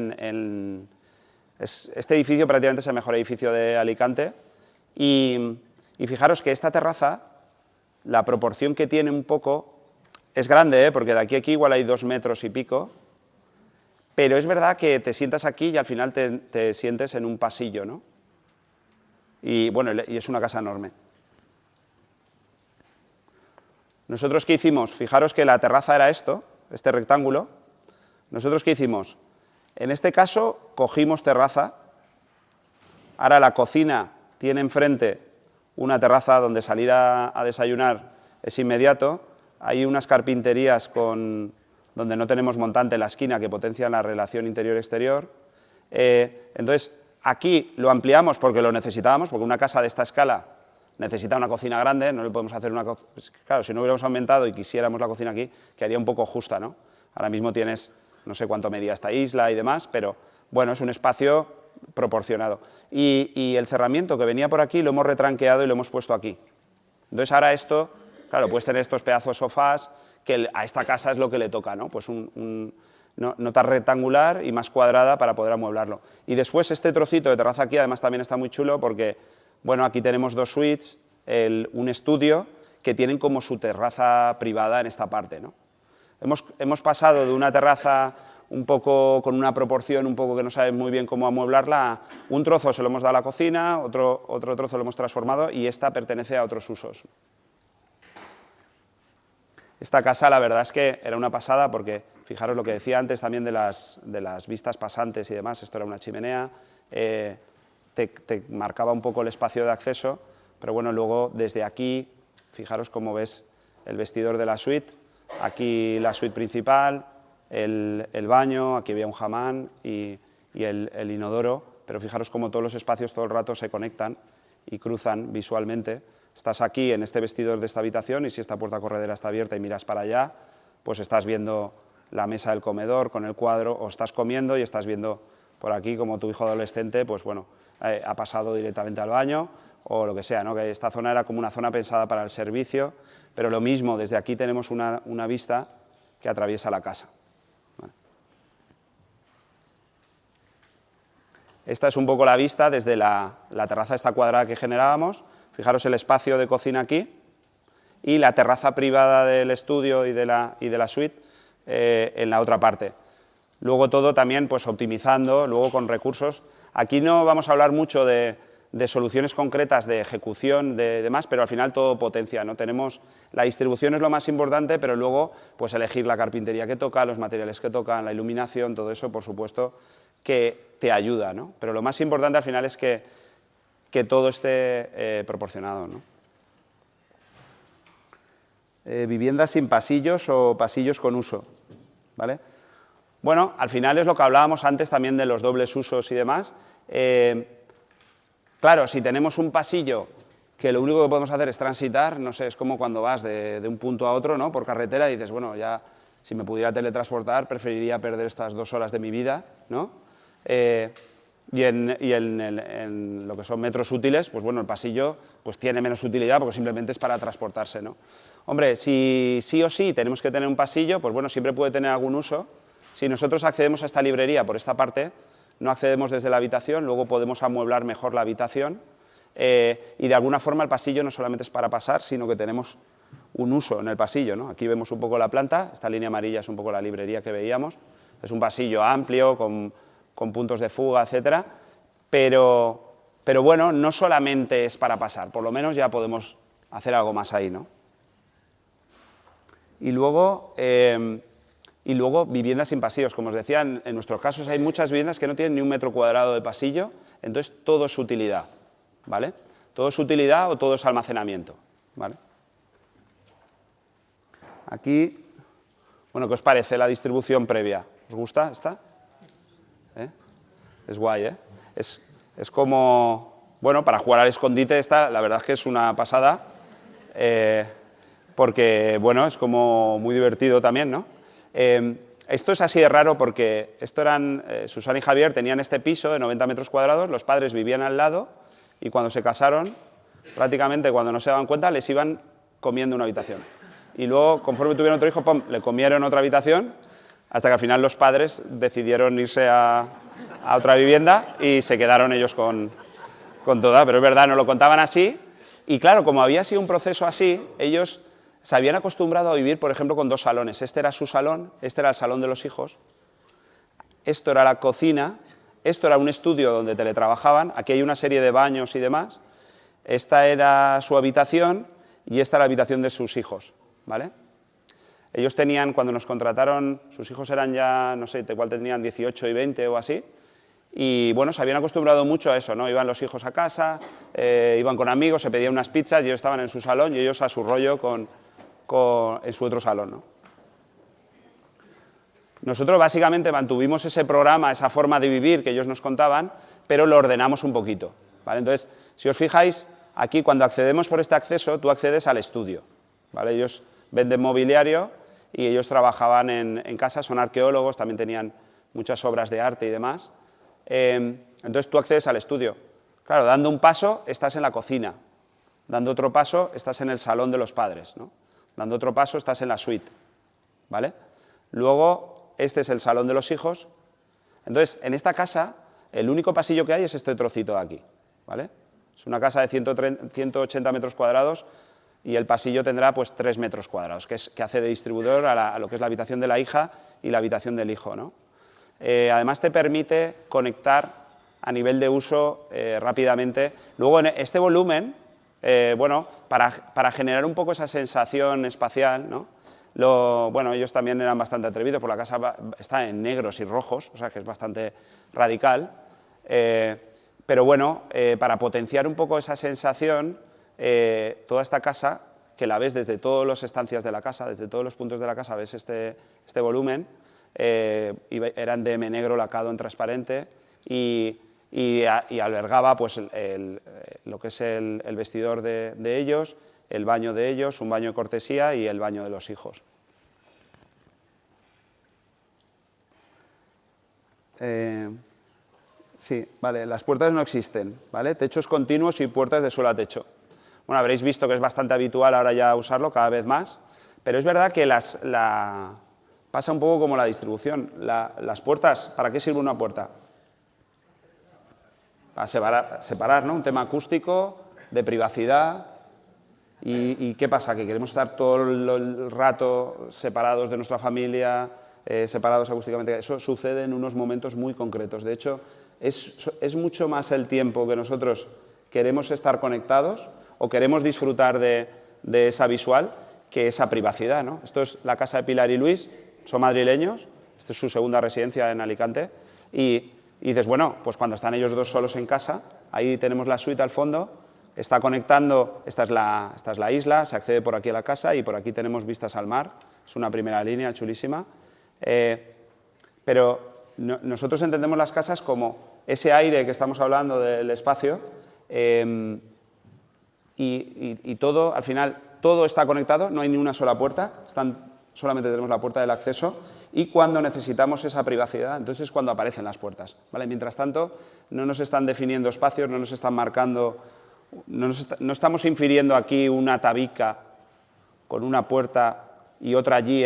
Este edificio prácticamente es el mejor edificio de Alicante. Y fijaros que esta terraza, la proporción que tiene un poco, es grande, porque de aquí a aquí igual hay 2 metros y pico, pero es verdad que te sientas aquí y al final te sientes en un pasillo, ¿no? Y bueno, y es una casa enorme. ¿Nosotros qué hicimos? Fijaros que la terraza era este rectángulo. ¿Nosotros qué hicimos? En este caso cogimos terraza. Ahora la cocina tiene enfrente una terraza donde salir a desayunar es inmediato. Hay unas carpinterías donde no tenemos montante en la esquina que potencian la relación interior-exterior. Entonces, aquí lo ampliamos porque lo necesitábamos, porque una casa de esta escala necesita una cocina grande, no le podemos hacer una cocina. Claro, si no hubiéramos aumentado y quisiéramos la cocina aquí, quedaría un poco justa, ¿no? Ahora mismo tienes, no sé cuánto medía esta isla y demás, pero bueno, es un espacio proporcionado. Y el cerramiento que venía por aquí lo hemos retranqueado y lo hemos puesto aquí. Entonces ahora esto, claro, puedes tener estos pedazos de sofás, que a esta casa es lo que le toca, ¿no? Pues no tan rectangular y más cuadrada para poder amueblarlo. Y después este trocito de terraza aquí además también está muy chulo porque, bueno, aquí tenemos 2 suites, un estudio, que tienen como su terraza privada en esta parte, ¿no? Hemos pasado de una terraza un poco con una proporción un poco que no sabes muy bien cómo amueblarla, a un trozo se lo hemos dado a la cocina, otro trozo lo hemos transformado y esta pertenece a otros usos. Esta casa la verdad es que era una pasada porque, fijaros lo que decía antes también de las vistas pasantes y demás, esto era una chimenea, te marcaba un poco el espacio de acceso, pero bueno, luego desde aquí, fijaros cómo ves el vestidor de la suite, aquí la suite principal, el baño, aquí había un hamam y el inodoro, pero fijaros cómo todos los espacios todo el rato se conectan y cruzan visualmente. Estás aquí en este vestidor de esta habitación y si esta puerta corredera está abierta y miras para allá, pues estás viendo la mesa del comedor con el cuadro, o estás comiendo y estás viendo por aquí como tu hijo adolescente, pues bueno, ha pasado directamente al baño o lo que sea, ¿no? Que esta zona era como una zona pensada para el servicio, pero lo mismo, desde aquí tenemos una vista que atraviesa la casa. Vale. Esta es un poco la vista desde la terraza esta cuadrada que generábamos. Fijaros el espacio de cocina aquí y la terraza privada del estudio y de la suite en la otra parte. Luego todo también pues optimizando, luego con recursos. Aquí no vamos a hablar mucho de soluciones concretas de ejecución de demás, pero al final todo potencia, ¿no? La distribución es lo más importante, pero luego pues elegir la carpintería que toca, los materiales que tocan, la iluminación, todo eso, por supuesto, que te ayuda, ¿no? Pero lo más importante al final es que todo esté proporcionado, ¿no? Viviendas sin pasillos o pasillos con uso, ¿vale? Bueno, al final es lo que hablábamos antes también de los dobles usos y demás. Claro, si tenemos un pasillo que lo único que podemos hacer es transitar, no sé, es como cuando vas de un punto a otro, ¿no? Por carretera y dices, bueno, ya si me pudiera teletransportar preferiría perder estas 2 horas de mi vida, ¿no? Y en lo que son metros útiles, pues bueno, el pasillo pues tiene menos utilidad porque simplemente es para transportarse, ¿no? Hombre, si sí o sí tenemos que tener un pasillo, pues bueno, siempre puede tener algún uso. Si nosotros accedemos a esta librería por esta parte, no accedemos desde la habitación, luego podemos amueblar mejor la habitación y de alguna forma el pasillo no solamente es para pasar, sino que tenemos un uso en el pasillo, ¿no? Aquí vemos un poco la planta, esta línea amarilla es un poco la librería que veíamos, es un pasillo amplio con puntos de fuga, etcétera, pero bueno, no solamente es para pasar, por lo menos ya podemos hacer algo más ahí, ¿no? Y luego viviendas sin pasillos. Como os decía, en nuestros casos hay muchas viviendas que no tienen ni 1 metro cuadrado de pasillo, entonces todo es utilidad, ¿vale? Todo es utilidad o todo es almacenamiento, ¿vale? Aquí, bueno, ¿qué os parece la distribución previa? ¿Os gusta esta? Es guay, ¿eh? Es como, bueno, para jugar al escondite esta, la verdad es que es una pasada, porque, bueno, es como muy divertido también, ¿no? Esto es así de raro porque Susana y Javier tenían este piso de 90 metros cuadrados, los padres vivían al lado y cuando se casaron, prácticamente cuando no se daban cuenta, les iban comiendo una habitación. Y luego, conforme tuvieron otro hijo, ¡pum!, le comieron otra habitación, hasta que al final los padres decidieron irse a otra vivienda y se quedaron ellos con toda. Pero es verdad, nos lo contaban así. Y claro, como había sido un proceso así, ellos se habían acostumbrado a vivir, por ejemplo, con 2 salones. Este era su salón, este era el salón de los hijos, esto era la cocina, esto era un estudio donde teletrabajaban, aquí hay una serie de baños y demás, esta era su habitación y esta era la habitación de sus hijos, ¿vale? Ellos tenían, cuando nos contrataron, sus hijos eran ya, no sé, igual tenían 18 y 20 o así, y bueno, se habían acostumbrado mucho a eso, ¿no? Iban los hijos a casa, iban con amigos, se pedían unas pizzas y ellos estaban en su salón y ellos a su rollo en su otro salón, ¿no? Nosotros básicamente mantuvimos ese programa, esa forma de vivir que ellos nos contaban, pero lo ordenamos un poquito, ¿vale? Entonces, si os fijáis, aquí cuando accedemos por este acceso, tú accedes al estudio, ¿vale? Ellos venden mobiliario y ellos trabajaban en casa, son arqueólogos, también tenían muchas obras de arte y demás. Entonces tú accedes al estudio. Claro, dando un paso estás en la cocina, dando otro paso estás en el salón de los padres, ¿no? Dando otro paso estás en la suite, ¿vale? Luego, este es el salón de los hijos. Entonces, en esta casa, el único pasillo que hay es este trocito de aquí, ¿vale? Es una casa de 180 metros cuadrados y el pasillo tendrá pues 3 metros cuadrados, que hace de distribuidor a lo que es la habitación de la hija y la habitación del hijo, ¿no? Además te permite conectar a nivel de uso rápidamente. Luego en este volumen, bueno, para generar un poco esa sensación espacial, ¿no? Bueno, ellos también eran bastante atrevidos, porque la casa está en negros y rojos, o sea que es bastante radical. Pero bueno, para potenciar un poco esa sensación, toda esta casa, que la ves desde todas las estancias de la casa, desde todos los puntos de la casa, ves este volumen, eran de M negro lacado en transparente y albergaba pues, lo que es el vestidor de ellos, el baño de ellos, un baño de cortesía y el baño de los hijos. Sí, vale, las puertas no existen, ¿vale? Techos continuos y puertas de suelo a techo. Bueno, habréis visto que es bastante habitual ahora ya usarlo cada vez más, pero es verdad que pasa un poco como la distribución. Las puertas, ¿para qué sirve una puerta? a separar, ¿no? Un tema acústico, de privacidad. ¿Y qué pasa? Que queremos estar todo el rato separados de nuestra familia, separados acústicamente. Eso sucede en unos momentos muy concretos. De hecho, es mucho más el tiempo que nosotros queremos estar conectados o queremos disfrutar de esa visual que esa privacidad, ¿no? Esto es la casa de Pilar y Luis, son madrileños, esta es su segunda residencia en Alicante, y dices, bueno, pues cuando están ellos dos solos en casa, ahí tenemos la suite al fondo, está conectando, esta es la isla, se accede por aquí a la casa y por aquí tenemos vistas al mar, es una primera línea chulísima, pero nosotros entendemos las casas como ese aire que estamos hablando del espacio y todo, al final, todo está conectado, no hay ni una sola puerta, solamente tenemos la puerta del acceso y cuando necesitamos esa privacidad, entonces es cuando aparecen las puertas, ¿vale? Mientras tanto, no nos están definiendo espacios, no nos están marcando. No estamos infiriendo aquí una tabica con una puerta y otra allí,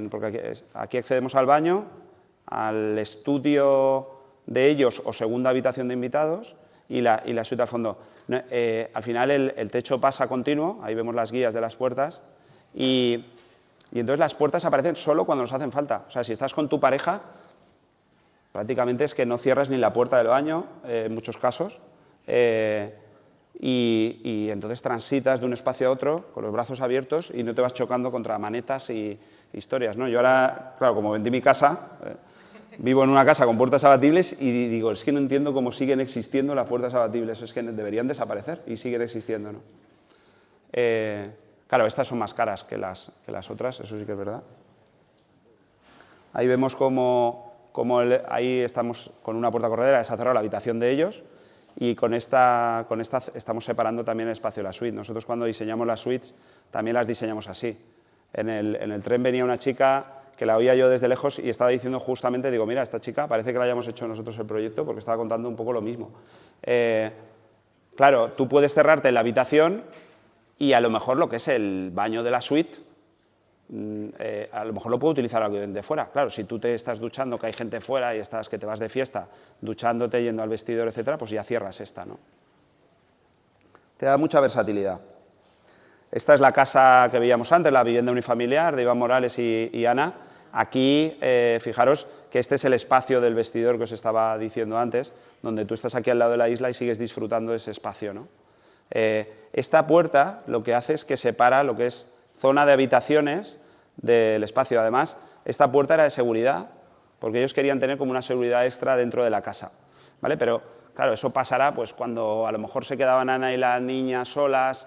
porque aquí accedemos al baño, al estudio de ellos o segunda habitación de invitados y la suite al fondo. Al final el techo pasa continuo, ahí vemos las guías de las puertas y entonces las puertas aparecen solo cuando nos hacen falta. O sea, si estás con tu pareja, prácticamente es que no cierras ni la puerta del baño en muchos casos. Y entonces transitas de un espacio a otro con los brazos abiertos y no te vas chocando contra manetas y historias, ¿no? Yo ahora, claro, como vendí mi casa, vivo en una casa con puertas abatibles y digo, es que no entiendo cómo siguen existiendo las puertas abatibles, es que deberían desaparecer y siguen existiendo, ¿no? Claro, estas son más caras que las otras, eso sí que es verdad. Ahí vemos ahí estamos con una puerta corredera, se ha cerrado la habitación de ellos. Y con esta estamos separando también el espacio de la suite. Nosotros cuando diseñamos las suites también las diseñamos así. En el tren venía una chica que la oía yo desde lejos y estaba diciendo justamente, digo, mira, esta chica parece que la hayamos hecho nosotros el proyecto porque estaba contando un poco lo mismo. Claro, tú puedes cerrarte en la habitación y a lo mejor lo que es el baño de la suite, a lo mejor lo puede utilizar alguien de fuera. Claro, si tú te estás duchando, que hay gente fuera y que te vas de fiesta, duchándote, yendo al vestidor, etcétera, pues ya cierras esta, ¿no? Te da mucha versatilidad. Esta es la casa que veíamos antes, la vivienda unifamiliar de Iván Morales y Ana. Aquí, fijaros que este es el espacio del vestidor que os estaba diciendo antes, donde tú estás aquí al lado de la isla y sigues disfrutando de ese espacio, ¿no? Esta puerta lo que hace es que separa lo que es zona de habitaciones del espacio. Además, esta puerta era de seguridad, porque ellos querían tener como una seguridad extra dentro de la casa, ¿vale? Pero, claro, eso pasará pues, cuando a lo mejor se quedaban Ana y la niña solas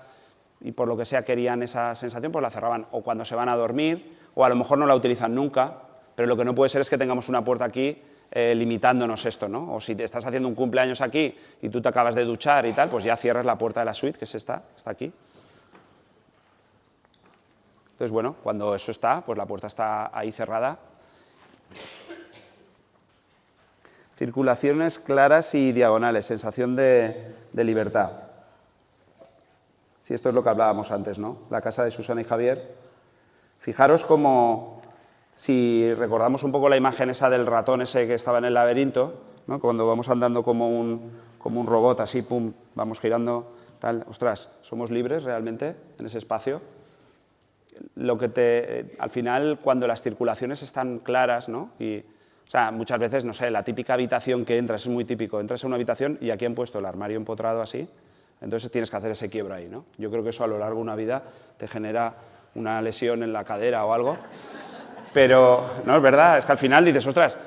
y por lo que sea querían esa sensación, pues la cerraban, o cuando se van a dormir, o a lo mejor no la utilizan nunca, pero lo que no puede ser es que tengamos una puerta aquí limitándonos esto, ¿no? O si te estás haciendo un cumpleaños aquí y tú te acabas de duchar y tal, pues ya cierras la puerta de la suite, que es esta, está aquí. Entonces, bueno, cuando eso está, pues la puerta está ahí cerrada. Circulaciones claras y diagonales, sensación de libertad. Sí, esto es lo que hablábamos antes, ¿no? La casa de Susana y Javier. Fijaros cómo, si recordamos un poco la imagen esa del ratón ese que estaba en el laberinto, ¿no? Cuando vamos andando como un robot, así, pum, vamos girando, tal. Ostras, ¿somos libres realmente en ese espacio? Al final, cuando las circulaciones están claras, ¿no? O sea, muchas veces, no sé, la típica habitación que entras, es muy típico, entras en una habitación y aquí han puesto el armario empotrado así, entonces tienes que hacer ese quiebro ahí, ¿no? Yo creo que eso a lo largo de una vida te genera una lesión en la cadera o algo, pero no, es verdad, es que al final dices, ostras,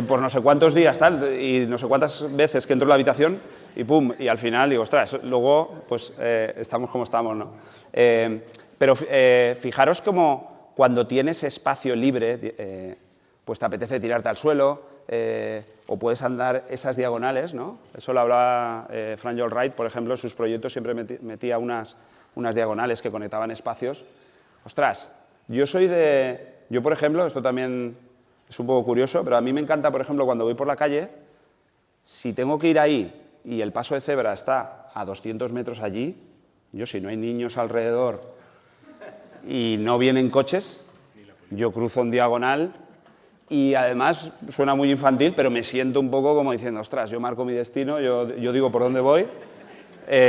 por no sé cuántos días tal, y no sé cuántas veces que entro en la habitación y pum, y al final digo, ostras, luego pues estamos como estamos, ¿no? Pero fijaros como cuando tienes espacio libre, pues te apetece tirarte al suelo o puedes andar esas diagonales, ¿no? Eso lo hablaba Frank Lloyd Wright, por ejemplo, en sus proyectos siempre metía unas diagonales que conectaban espacios. Ostras, yo, por ejemplo, esto también es un poco curioso, pero a mí me encanta, por ejemplo, cuando voy por la calle, si tengo que ir ahí y el paso de cebra está a 200 metros allí, yo si no hay niños alrededor y no vienen coches, yo cruzo en diagonal y además suena muy infantil, pero me siento un poco como diciendo, ostras, yo marco mi destino, yo digo por dónde voy,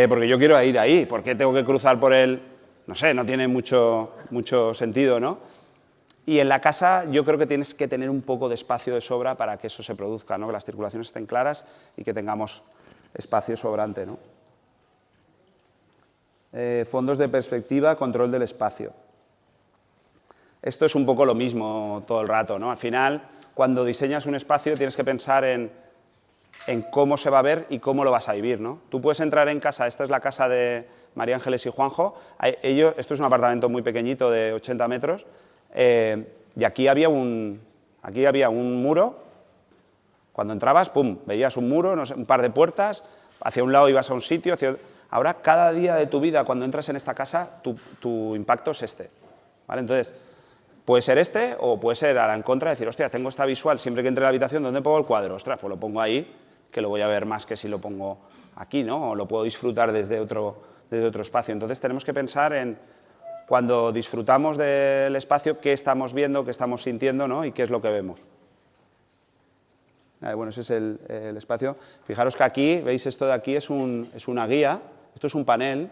porque yo quiero ir ahí, ¿por qué tengo que cruzar por él? No sé, no tiene mucho sentido, ¿no? Y en la casa yo creo que tienes que tener un poco de espacio de sobra para que eso se produzca, ¿no? Que las circulaciones estén claras y que tengamos espacio sobrante, ¿no? Fondos de perspectiva, control del espacio. Esto es un poco lo mismo todo el rato, ¿no? Al final, cuando diseñas un espacio tienes que pensar en cómo se va a ver y cómo lo vas a vivir, ¿no? Tú puedes entrar en casa, esta es la casa de María Ángeles y Juanjo, esto es un apartamento muy pequeñito de 80 metros, y aquí había un muro, cuando entrabas, pum, veías un muro, no sé, un par de puertas, hacia un lado ibas a un sitio, ahora cada día de tu vida cuando entras en esta casa, tu impacto es este, ¿vale? Entonces, puede ser este o puede ser a la en contra, decir, hostia, tengo esta visual, siempre que entre a la habitación, ¿dónde pongo el cuadro? Ostras, pues lo pongo ahí, que lo voy a ver más que si lo pongo aquí, ¿no? O lo puedo disfrutar desde otro espacio. Entonces tenemos que pensar en, cuando disfrutamos del espacio, qué estamos viendo, qué estamos sintiendo, ¿no? Y qué es lo que vemos. Bueno, ese es el espacio. Fijaros que aquí, veis, esto de aquí es una guía, esto es un panel,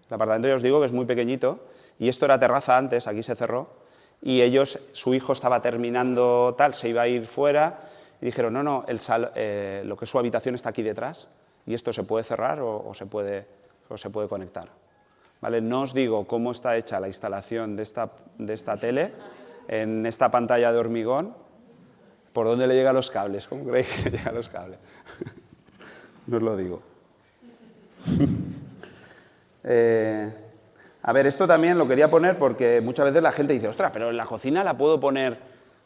el apartamento ya os digo que es muy pequeñito, y esto era terraza antes, aquí se cerró, y su hijo estaba terminando tal, se iba a ir fuera, y dijeron, no, lo que es su habitación está aquí detrás, y esto se puede cerrar o se puede conectar. ¿Vale? No os digo cómo está hecha la instalación de esta tele en esta pantalla de hormigón, por dónde le llegan los cables, ¿cómo creéis que le llegan los cables? No os lo digo. A ver, esto también lo quería poner porque muchas veces la gente dice, ostras, pero en la cocina la puedo poner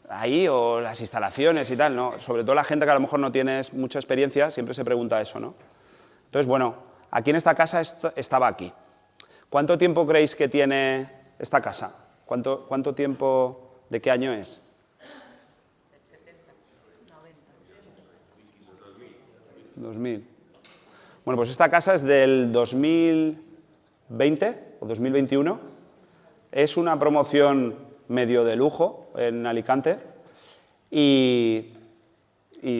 ahí o las instalaciones y tal, ¿no? Sobre todo la gente que a lo mejor no tiene mucha experiencia siempre se pregunta eso, ¿no? Entonces, bueno, aquí en esta casa estaba aquí. ¿Cuánto tiempo creéis que tiene esta casa? ¿Cuánto tiempo, de qué año es? 2000. Bueno, pues esta casa es del 2020 o 2021. Es una promoción medio de lujo en Alicante y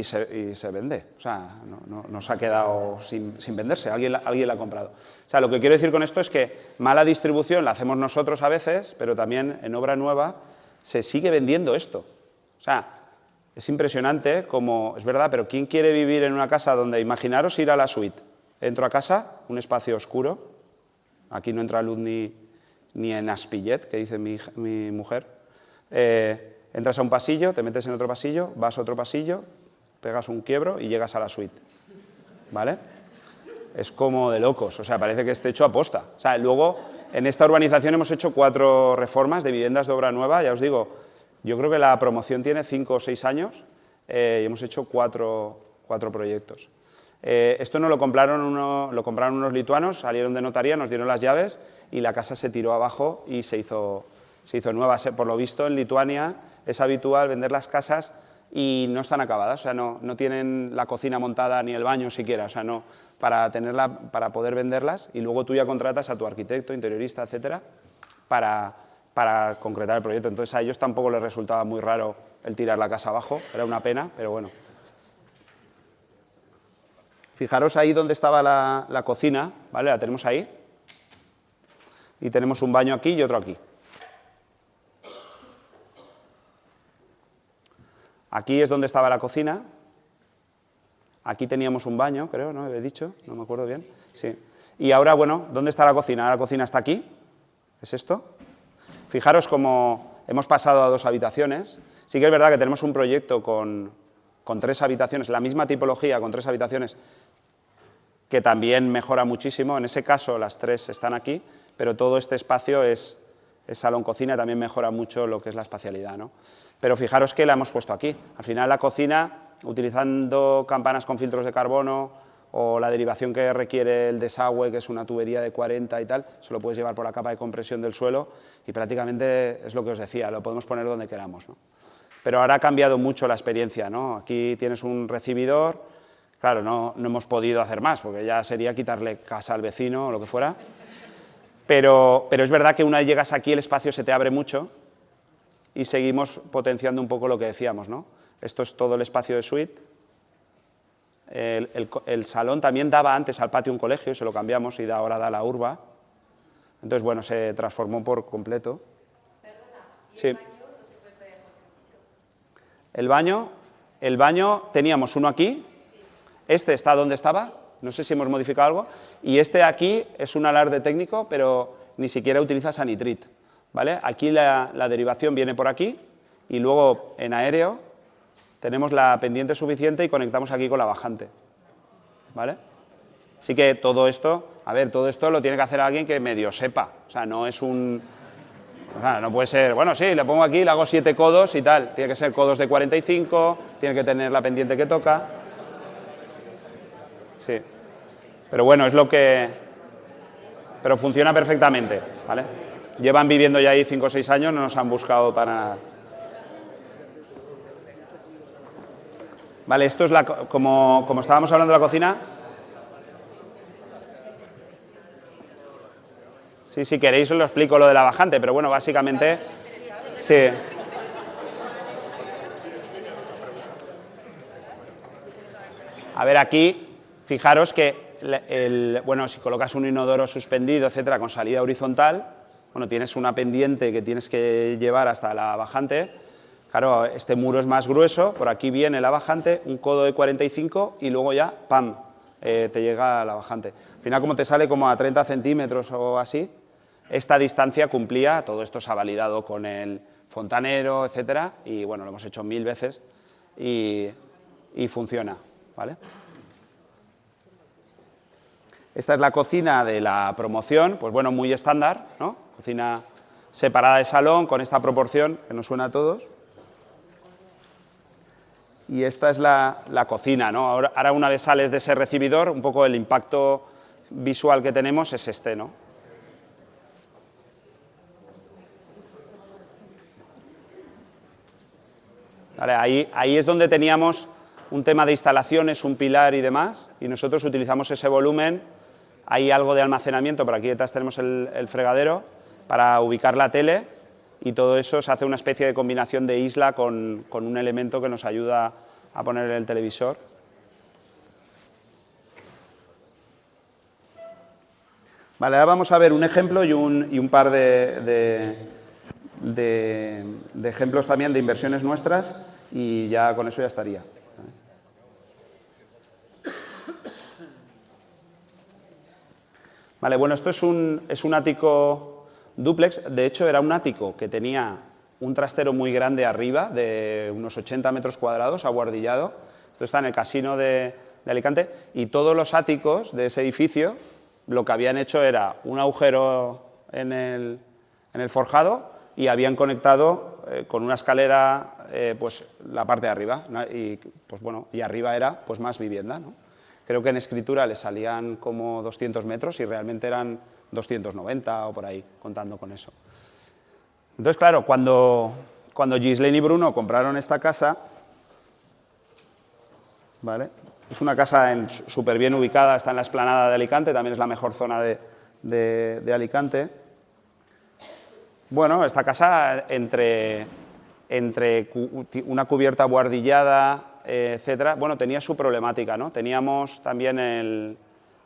se vende. O sea, no se ha quedado sin venderse, alguien la ha comprado. O sea, lo que quiero decir con esto es que mala distribución la hacemos nosotros a veces, pero también en obra nueva se sigue vendiendo esto. O sea, es impresionante como, es verdad, pero ¿quién quiere vivir en una casa donde, imaginaros ir a la suite? Entro a casa, un espacio oscuro, aquí no entra luz ni en aspillet, que dice mi mujer. Entras a un pasillo, te metes en otro pasillo, vas a otro pasillo, pegas un quiebro y llegas a la suite, ¿vale? Es como de locos, o sea, parece que esté hecho a posta. O sea, luego, en esta urbanización hemos hecho 4 reformas de viviendas de obra nueva, ya os digo, yo creo que la promoción tiene 5 o 6 años y hemos hecho 4 proyectos. Esto lo compraron unos lituanos, salieron de notaría, nos dieron las llaves y la casa se tiró abajo y se hizo nueva. Por lo visto, en Lituania es habitual vender las casas y no están acabadas, o sea, no tienen la cocina montada ni el baño siquiera, o sea, no, para poder venderlas, y luego tú ya contratas a tu arquitecto, interiorista, etcétera, para concretar el proyecto. Entonces a ellos tampoco les resultaba muy raro el tirar la casa abajo, era una pena, pero bueno. Fijaros ahí donde estaba la cocina, ¿vale? La tenemos ahí, y tenemos un baño aquí y otro aquí. Aquí es donde estaba la cocina, aquí teníamos un baño, creo, ¿no? He dicho, no me acuerdo bien. Sí. Y ahora, bueno, ¿dónde está la cocina? La cocina está aquí, ¿es esto? Fijaros cómo hemos pasado a 2 habitaciones. Sí que es verdad que tenemos un proyecto con 3 habitaciones, la misma tipología, con 3 habitaciones, que también mejora muchísimo. En ese caso, las 3 están aquí, pero todo este espacio es salón-cocina, también mejora mucho lo que es la espacialidad, ¿no? Pero fijaros que la hemos puesto aquí. Al final la cocina, utilizando campanas con filtros de carbono o la derivación que requiere el desagüe, que es una tubería de 40 y tal, se lo puedes llevar por la capa de compresión del suelo y prácticamente es lo que os decía, lo podemos poner donde queramos, ¿no? Pero ahora ha cambiado mucho la experiencia, ¿no? Aquí tienes un recibidor, claro, no hemos podido hacer más, porque ya sería quitarle casa al vecino o lo que fuera. Pero es verdad que una vez llegas aquí el espacio se te abre mucho y seguimos potenciando un poco lo que decíamos, ¿no? Esto es todo el espacio de suite. El salón también daba antes al patio un colegio, se lo cambiamos y ahora da a la urba. Entonces, bueno, se transformó por completo. Perdona, ¿y Sí. el baño no se puede poner por sitio? El baño teníamos uno aquí, este está donde estaba, no sé si hemos modificado algo, y este aquí es un alarde técnico, pero ni siquiera utiliza sanitrit, ¿vale? Aquí la derivación viene por aquí, y luego en aéreo tenemos la pendiente suficiente y conectamos aquí con la bajante, ¿vale? Así que todo esto, a ver, todo esto lo tiene que hacer alguien que medio sepa, o sea, no es un... O sea, no puede ser, bueno, sí, le pongo aquí, le hago 7 codos y tal, tiene que ser codos de 45, tiene que tener la pendiente que toca. Sí, pero bueno, es lo que... Pero funciona perfectamente, ¿vale? Llevan viviendo ya ahí 5 o 6 años, no nos han buscado para nada. Vale, esto es como estábamos hablando de la cocina. Sí, si queréis os lo explico lo de la bajante, pero bueno, básicamente... Sí. A ver, aquí, fijaros que, bueno, si colocas un inodoro suspendido, etcétera, con salida horizontal, bueno, tienes una pendiente que tienes que llevar hasta la bajante. Claro, este muro es más grueso, por aquí viene la bajante, un codo de 45 y luego ya, ¡pam!, te llega a la bajante. Al final, como te sale como a 30 centímetros o así, esta distancia cumplía, todo esto se ha validado con el fontanero, etcétera, y bueno, lo hemos hecho 1000 veces y funciona, ¿vale? Esta es la cocina de la promoción, pues bueno, muy estándar, ¿no? Cocina separada de salón, con esta proporción que nos suena a todos. Y esta es la cocina, ¿no? Ahora una vez sales de ese recibidor, un poco el impacto visual que tenemos es este, ¿no? Vale, ahí es donde teníamos un tema de instalaciones, un pilar y demás, y nosotros utilizamos ese volumen. Hay algo de almacenamiento, por aquí detrás tenemos el fregadero, para ubicar la tele, y todo eso se hace una especie de combinación de isla con un elemento que nos ayuda a poner el televisor. Vale, ahora vamos a ver un ejemplo y un par de ejemplos también de inversiones nuestras, y ya con eso ya estaría. Vale, bueno, esto es un ático dúplex. De hecho, era un ático que tenía un trastero muy grande arriba, de unos 80 metros cuadrados, abuhardillado. Esto está en el casino de Alicante. Y todos los áticos de ese edificio, lo que habían hecho era un agujero en el forjado y habían conectado con una escalera pues la parte de arriba, ¿no? Y pues bueno, y arriba era pues más vivienda, ¿no? Creo que en escritura le salían como 200 metros y realmente eran 290 o por ahí, contando con eso. Entonces, claro, cuando Ghislaine y Bruno compraron esta casa, ¿vale? Es una casa súper bien ubicada, está en la explanada de Alicante, también es la mejor zona de Alicante. Bueno, esta casa entre una cubierta buhardillada, etcétera, bueno, tenía su problemática, ¿no? Teníamos también el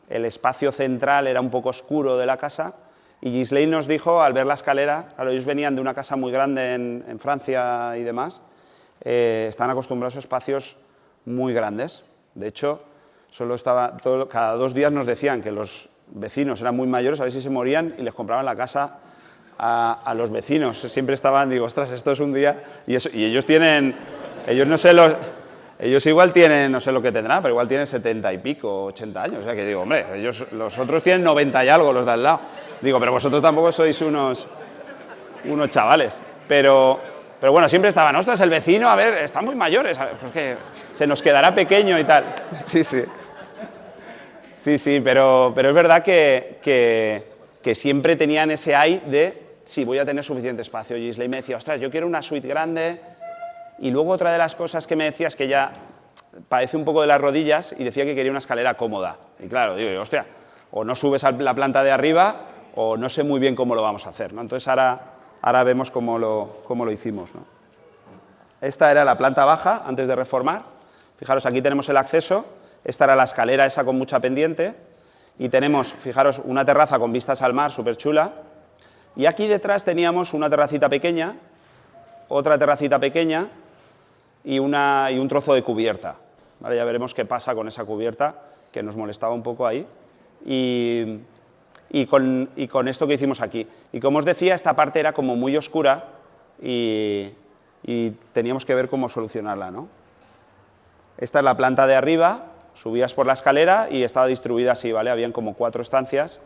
espacio central, era un poco oscuro de la casa, y Ghislaine nos dijo, al ver la escalera, claro, ellos venían de una casa muy grande en Francia y demás, están acostumbrados a espacios muy grandes. De hecho, cada 2 días nos decían que los vecinos eran muy mayores, a ver si se morían, y les compraban la casa a los vecinos. Siempre estaban, digo, ostras, esto es un día... Y ellos tienen... Ellos no sé ellos igual tienen, no sé lo que tendrán, pero igual tienen 70 y pico, 80 años. O sea que digo, hombre, los otros tienen 90 y algo, los de al lado. Digo, pero vosotros tampoco sois unos chavales. Pero bueno, siempre estaban, ostras, el vecino, a ver, están muy mayores, a ver, pues que se nos quedará pequeño y tal. Sí, sí. Sí, pero es verdad que siempre tenían ese ay de, sí, voy a tener suficiente espacio. Y Ghislaine me decía, ostras, yo quiero una suite grande. Y luego otra de las cosas que me decía es que ella padece un poco de las rodillas y decía que quería una escalera cómoda. Y claro, digo, hostia, o no subes a la planta de arriba o no sé muy bien cómo lo vamos a hacer, ¿no? Entonces ahora ahora vemos cómo lo hicimos, ¿no? Esta era la planta baja antes de reformar. Fijaros, aquí tenemos el acceso. Esta era la escalera esa con mucha pendiente. Y tenemos, fijaros, una terraza con vistas al mar, súper chula. Y aquí detrás teníamos una terracita pequeña, otra terracita pequeña y un trozo de cubierta. ¿Vale? Ya veremos qué pasa con esa cubierta, que nos molestaba un poco ahí. Y con esto que hicimos aquí. Y como os decía, esta parte era como muy oscura y teníamos que ver cómo solucionarla, ¿no? Esta es la planta de arriba, subías por la escalera y estaba distribuida así, ¿vale? Habían como 4 estancias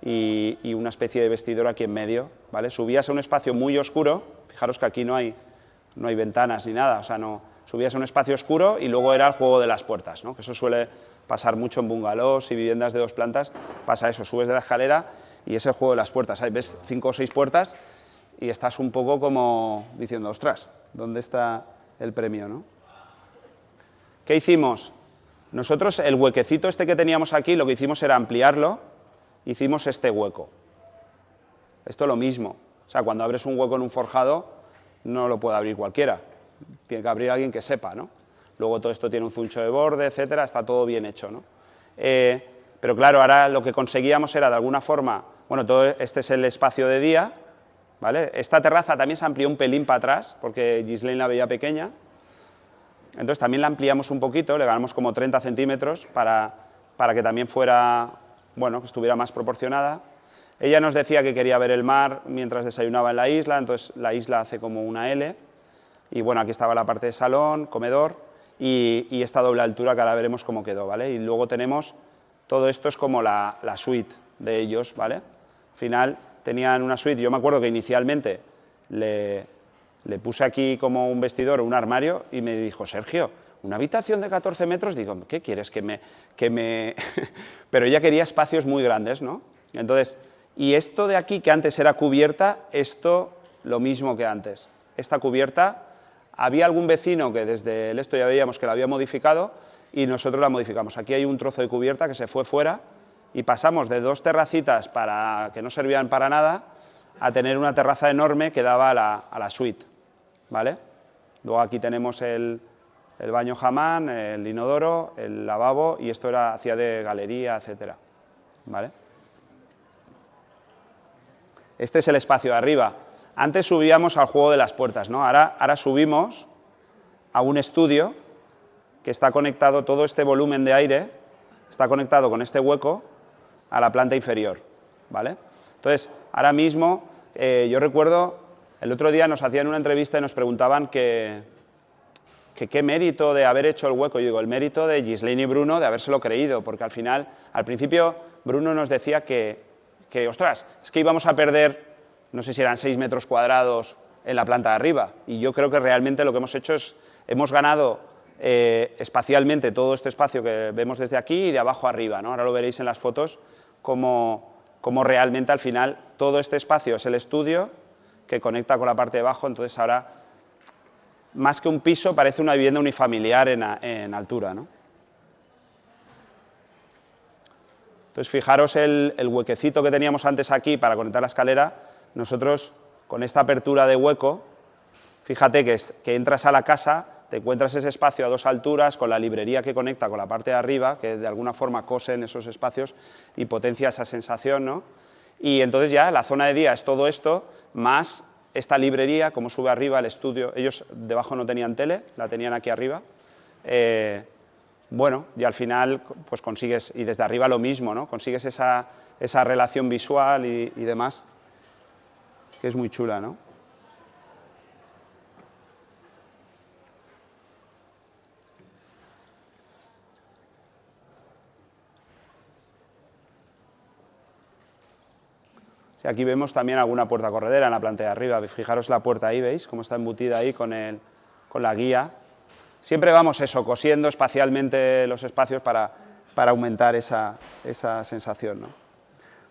y una especie de vestidor aquí en medio, ¿vale? Subías a un espacio muy oscuro, fijaros que aquí no hay ventanas ni nada, o sea, no, subías a un espacio oscuro y luego era el juego de las puertas, ¿no? Que eso suele pasar mucho en bungalows y viviendas de 2 plantas, pasa eso, subes de la escalera y es el juego de las puertas, ahí ves 5 o 6 puertas y estás un poco como diciendo, ostras, ¿dónde está el premio, no? ¿Qué hicimos? Nosotros el huequecito este que teníamos aquí, lo que hicimos era ampliarlo, hicimos este hueco. Esto es lo mismo, o sea, cuando abres un hueco en un forjado, no lo puede abrir cualquiera, tiene que abrir alguien que sepa, ¿no? Luego todo esto tiene un zuncho de borde, etcétera, está todo bien hecho, ¿no? Pero claro, ahora lo que conseguíamos era de alguna forma, bueno, todo este es el espacio de día, ¿vale? Esta terraza también se amplió un pelín para atrás, porque Ghislaine la veía pequeña, entonces también la ampliamos un poquito, le ganamos como 30 centímetros para que también fuera, bueno, que estuviera más proporcionada. Ella nos decía que quería ver el mar mientras desayunaba en la isla, entonces la isla hace como una L, y bueno, aquí estaba la parte de salón, comedor, y esta doble altura que ahora veremos cómo quedó, ¿vale? Y luego tenemos, todo esto es como la suite de ellos, ¿vale? Al final tenían una suite, yo me acuerdo que inicialmente le puse aquí como un vestidor o un armario y me dijo, Sergio, una habitación de 14 metros, digo, ¿qué quieres? que me... Pero ella quería espacios muy grandes, ¿no? Entonces, y esto de aquí, que antes era cubierta, esto lo mismo que antes. Esta cubierta, había algún vecino que desde esto ya veíamos que la había modificado y nosotros la modificamos. Aquí hay un trozo de cubierta que se fue fuera y pasamos de 2 terracitas que no servían para nada a tener una terraza enorme que daba a la suite, ¿vale? Luego aquí tenemos el baño hammam, el inodoro, el lavabo y esto hacía de galería, etcétera, ¿vale? Este es el espacio de arriba. Antes subíamos al juego de las puertas, ¿no? Ahora subimos a un estudio que está conectado, todo este volumen de aire está conectado con este hueco a la planta inferior, ¿vale? Entonces, ahora mismo, yo recuerdo, el otro día nos hacían una entrevista y nos preguntaban qué mérito de haber hecho el hueco. Yo digo, el mérito de Ghislaine y Bruno de habérselo creído, porque al final, al principio, Bruno nos decía que ostras, es que íbamos a perder, no sé si eran 6 metros cuadrados en la planta de arriba, y yo creo que realmente lo que hemos hecho es, hemos ganado espacialmente todo este espacio que vemos desde aquí y de abajo arriba, ¿no? Ahora lo veréis en las fotos, como realmente al final todo este espacio es el estudio que conecta con la parte de abajo, entonces ahora, más que un piso, parece una vivienda unifamiliar en altura, ¿no? Entonces, fijaros el huequecito que teníamos antes aquí para conectar la escalera, nosotros con esta apertura de hueco, fíjate que entras a la casa, te encuentras ese espacio a 2 alturas, con la librería que conecta con la parte de arriba, que de alguna forma cose en esos espacios y potencia esa sensación, ¿no? Y entonces ya la zona de día es todo esto, más esta librería, como sube arriba el estudio, ellos debajo no tenían tele, la tenían aquí arriba, bueno, y al final pues consigues, y desde arriba lo mismo, ¿no? Consigues esa relación visual y demás, que es muy chula, ¿no? Sí, aquí vemos también alguna puerta corredera en la planta de arriba, fijaros la puerta ahí, ¿veis? Cómo está embutida ahí con la guía. Siempre vamos eso, cosiendo espacialmente los espacios para aumentar esa sensación, ¿no?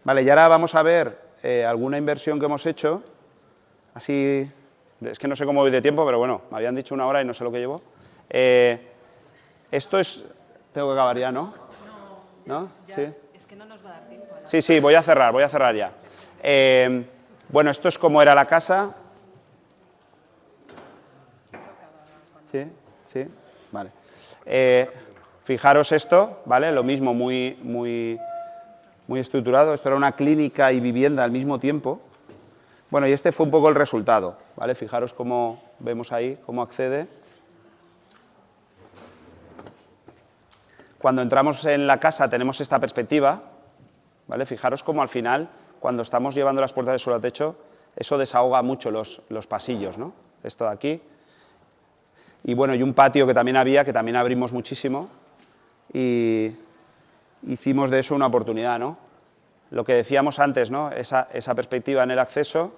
Vale, y ahora vamos a ver alguna inversión que hemos hecho, así, es que no sé cómo voy de tiempo, pero bueno, me habían dicho 1 hora y no sé lo que llevo. Esto es, tengo que acabar ya, ¿no? No, ya, ¿sí? Es que no nos va a dar tiempo. Sí, voy a cerrar ya. Bueno, esto es como era la casa. Sí, sí, vale. Fijaros esto, ¿vale? Lo mismo, muy estructurado. Esto era una clínica y vivienda al mismo tiempo. Bueno, y este fue un poco el resultado, ¿vale? Fijaros cómo vemos ahí, cómo accede. Cuando entramos en la casa tenemos esta perspectiva, ¿vale? Fijaros cómo al final, cuando estamos llevando las puertas de suelo a techo, eso desahoga mucho los pasillos, ¿no? Esto de aquí. Y bueno, y un patio que también había, que también abrimos muchísimo, y hicimos de eso una oportunidad, ¿no? Lo que decíamos antes, ¿no? Esa perspectiva en el acceso,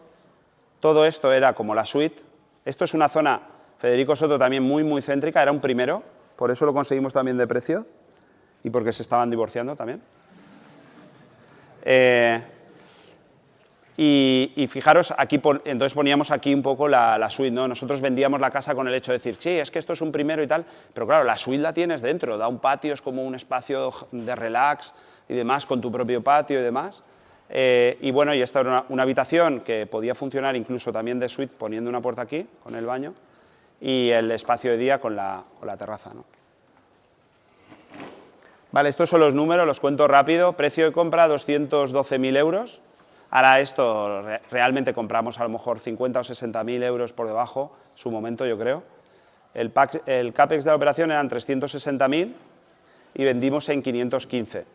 todo esto era como la suite. Esto es una zona, Federico Soto, también muy céntrica, era un primero, por eso lo conseguimos también de precio, y porque se estaban divorciando también. Y fijaros, aquí entonces poníamos aquí un poco la suite, ¿no? Nosotros vendíamos la casa con el hecho de decir, sí, es que esto es un primero y tal, pero claro, la suite la tienes dentro, da un patio, es como un espacio de relax y demás, con tu propio patio y demás. Y bueno, y esta era una habitación que podía funcionar incluso también de suite, poniendo una puerta aquí, con el baño, y el espacio de día con la terraza, ¿no? Vale, estos son los números, los cuento rápido. Precio de compra, 212.000 euros. Ahora esto realmente compramos a lo mejor 50 o 60.000 euros por debajo, su momento yo creo. El CAPEX de la operación eran 360.000 y vendimos en 515,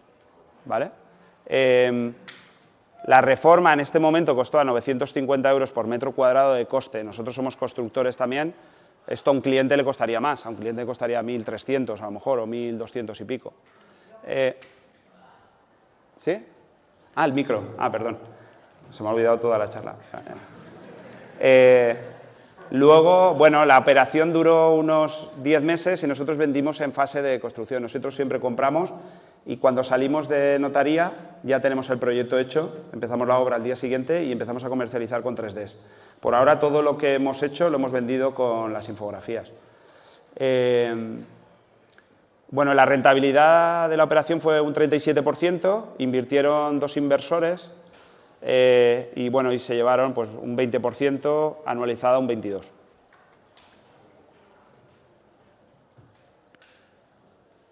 ¿vale? La reforma en este momento costó a 950 euros por metro cuadrado de coste. Nosotros somos constructores también. Esto a un cliente le costaría más, a un cliente le costaría 1.300 a lo mejor, o 1.200 y pico. ¿Sí? Ah, el micro. Ah, perdón. Se me ha olvidado toda la charla. Luego, bueno, la operación duró unos 10 meses y nosotros vendimos en fase de construcción. Nosotros siempre compramos y cuando salimos de notaría ya tenemos el proyecto hecho, empezamos la obra al día siguiente y empezamos a comercializar con 3Ds. Por ahora todo lo que hemos hecho lo hemos vendido con las infografías. Bueno, la rentabilidad de la operación fue un 37%, invirtieron 2 inversores y bueno, y se llevaron pues, un 20%, anualizada un 22%.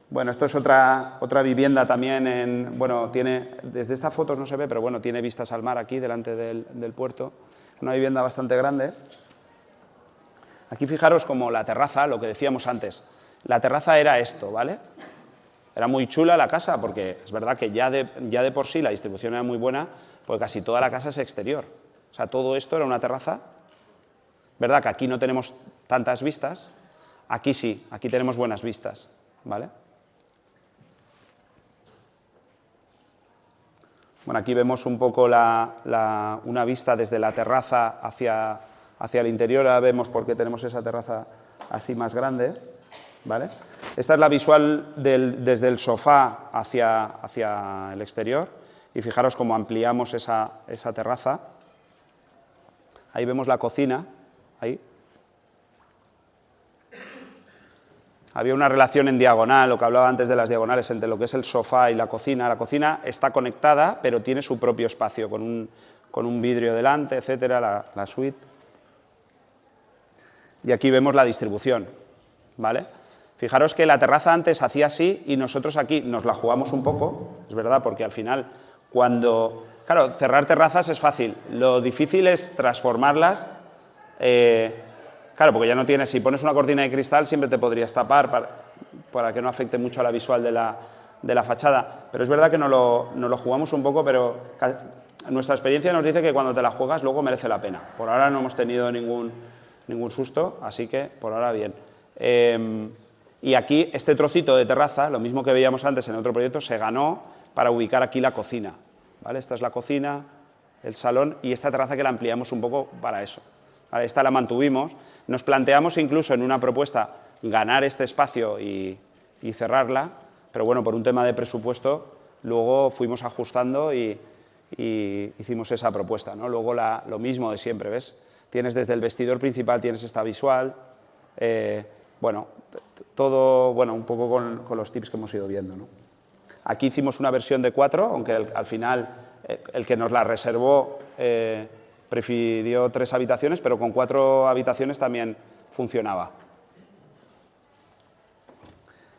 Bueno, esto es otra vivienda también bueno, desde esta foto no se ve, pero bueno, tiene vistas al mar aquí, delante del puerto. Una vivienda bastante grande. Aquí fijaros como la terraza, lo que decíamos antes. La terraza era esto, ¿vale? Era muy chula la casa, porque es verdad que ya de por sí la distribución era muy buena, porque casi toda la casa es exterior. O sea, todo esto era una terraza. ¿Verdad que aquí no tenemos tantas vistas? Aquí sí, aquí tenemos buenas vistas, ¿vale? Bueno, aquí vemos un poco una vista desde la terraza hacia el interior. Ahora vemos por qué tenemos esa terraza así más grande, ¿vale? Esta es la visual desde el sofá hacia el exterior. Y fijaros cómo ampliamos esa terraza. Ahí vemos la cocina, ahí. Había una relación en diagonal, lo que hablaba antes de las diagonales, entre lo que es el sofá y la cocina. La cocina está conectada, pero tiene su propio espacio, con un vidrio delante, etcétera, la suite. Y aquí vemos la distribución, ¿vale? Fijaros que la terraza antes hacía así y nosotros aquí nos la jugamos un poco, es verdad, porque al final, claro, cerrar terrazas es fácil, lo difícil es transformarlas. Claro, porque ya no tienes, si pones una cortina de cristal siempre te podrías tapar para que no afecte mucho a la visual de la fachada. Pero es verdad que nos lo jugamos un poco, pero nuestra experiencia nos dice que cuando te la juegas luego merece la pena. Por ahora no hemos tenido ningún susto, así que por ahora bien. Y aquí este trocito de terraza, lo mismo que veíamos antes en otro proyecto, se ganó para ubicar aquí la cocina, ¿vale? Esta es la cocina, el salón y esta terraza que la ampliamos un poco para eso. ¿Vale? Esta la mantuvimos. Nos planteamos incluso en una propuesta ganar este espacio y cerrarla, pero bueno, por un tema de presupuesto, luego fuimos ajustando y hicimos esa propuesta, ¿no? Luego lo mismo de siempre, ¿ves? Tienes desde el vestidor principal, tienes esta visual, bueno, todo bueno, un poco con los tips que hemos ido viendo, ¿no? Aquí hicimos una versión de 4, aunque al final el que nos la reservó prefirió 3 habitaciones, pero con 4 habitaciones también funcionaba.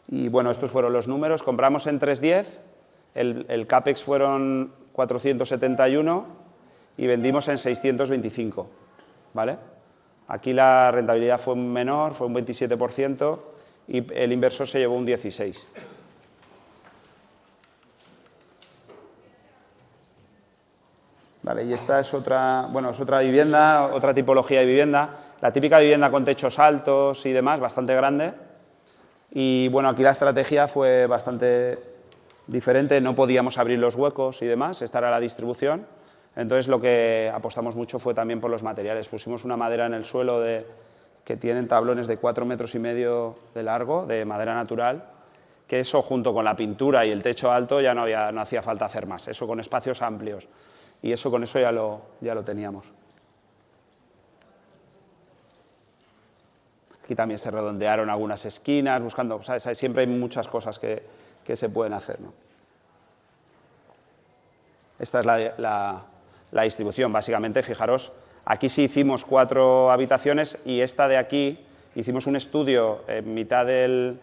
Y bueno, estos fueron los números. Compramos en 310, el CAPEX fueron 471 y vendimos en 625, ¿vale? Aquí la rentabilidad fue menor, fue un 27% y el inversor se llevó un 16%. Vale, y esta es otra, bueno, es otra vivienda, otra tipología de vivienda, la típica vivienda con techos altos y demás, bastante grande. Y bueno, aquí la estrategia fue bastante diferente, no podíamos abrir los huecos y demás, esta era la distribución. Entonces lo que apostamos mucho fue también por los materiales. Pusimos una madera en el suelo que tienen tablones de 4,5 metros de largo, de madera natural, que eso junto con la pintura y el techo alto ya no hacía falta hacer más, eso con espacios amplios. Y eso con eso ya lo teníamos. Aquí también se redondearon algunas esquinas, buscando, ¿sabes? Siempre hay muchas cosas que se pueden hacer, ¿no? Esta es la distribución, básicamente, fijaros, aquí sí hicimos 4 habitaciones y esta de aquí hicimos un estudio en mitad del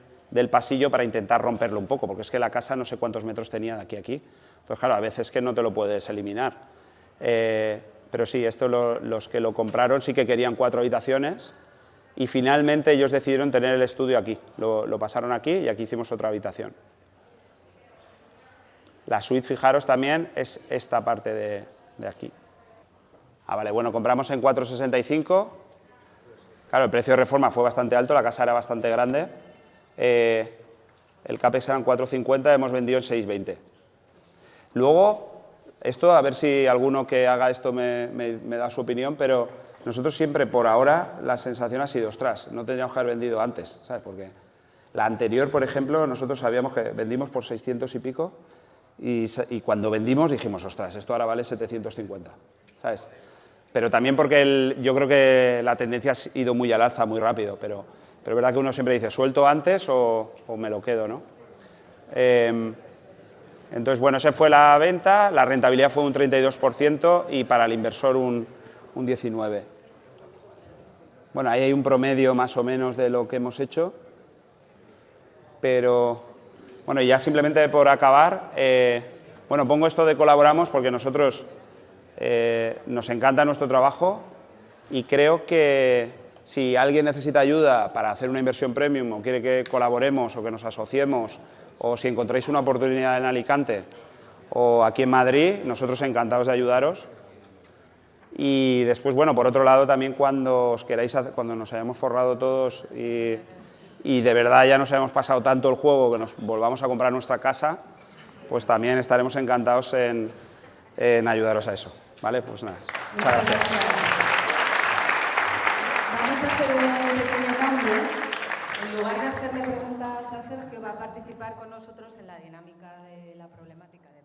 pasillo para intentar romperlo un poco, porque es que la casa no sé cuántos metros tenía de aquí a aquí. Entonces, claro, a veces que no te lo puedes eliminar. Pero sí, esto los que lo compraron sí que querían 4 habitaciones y finalmente ellos decidieron tener el estudio aquí. Lo pasaron aquí y aquí hicimos otra habitación. La suite, fijaros, también es esta parte de aquí. Vale, bueno, compramos en 4,65. Claro, el precio de reforma fue bastante alto, la casa era bastante grande. El CAPEX eran 4,50, hemos vendido en 6,20. Luego, esto, a ver si alguno que haga esto me da su opinión, pero nosotros siempre, por ahora, la sensación ha sido, ostras, no tendríamos que haber vendido antes, ¿sabes? Porque la anterior, por ejemplo, nosotros sabíamos que vendimos por 600 y pico y cuando vendimos dijimos, ostras, esto ahora vale 750, ¿sabes? Pero también porque yo creo que la tendencia ha ido muy al alza, muy rápido, pero es verdad que uno siempre dice, ¿suelto antes o me lo quedo, no? Entonces, bueno, esa fue la venta, la rentabilidad fue un 32% y para el inversor un 19%. Bueno, ahí hay un promedio más o menos de lo que hemos hecho, pero, bueno, y ya simplemente por acabar, bueno, pongo esto de colaboramos porque nosotros nos encanta nuestro trabajo y creo que si alguien necesita ayuda para hacer una inversión premium o quiere que colaboremos o que nos asociemos o si encontráis una oportunidad en Alicante o aquí en Madrid, nosotros encantados de ayudaros. Y después, bueno, por otro lado, también cuando os queráis, cuando nos hayamos forrado todos y de verdad ya nos hayamos pasado tanto el juego que nos volvamos a comprar nuestra casa, pues también estaremos encantados en ayudaros a eso. ¿Vale? Pues nada. Muchas gracias. Vamos a hacer un pequeño cambio. En lugar de hacerle preguntas a Sergio, va a participar con nosotros en la dinámica de la problemática de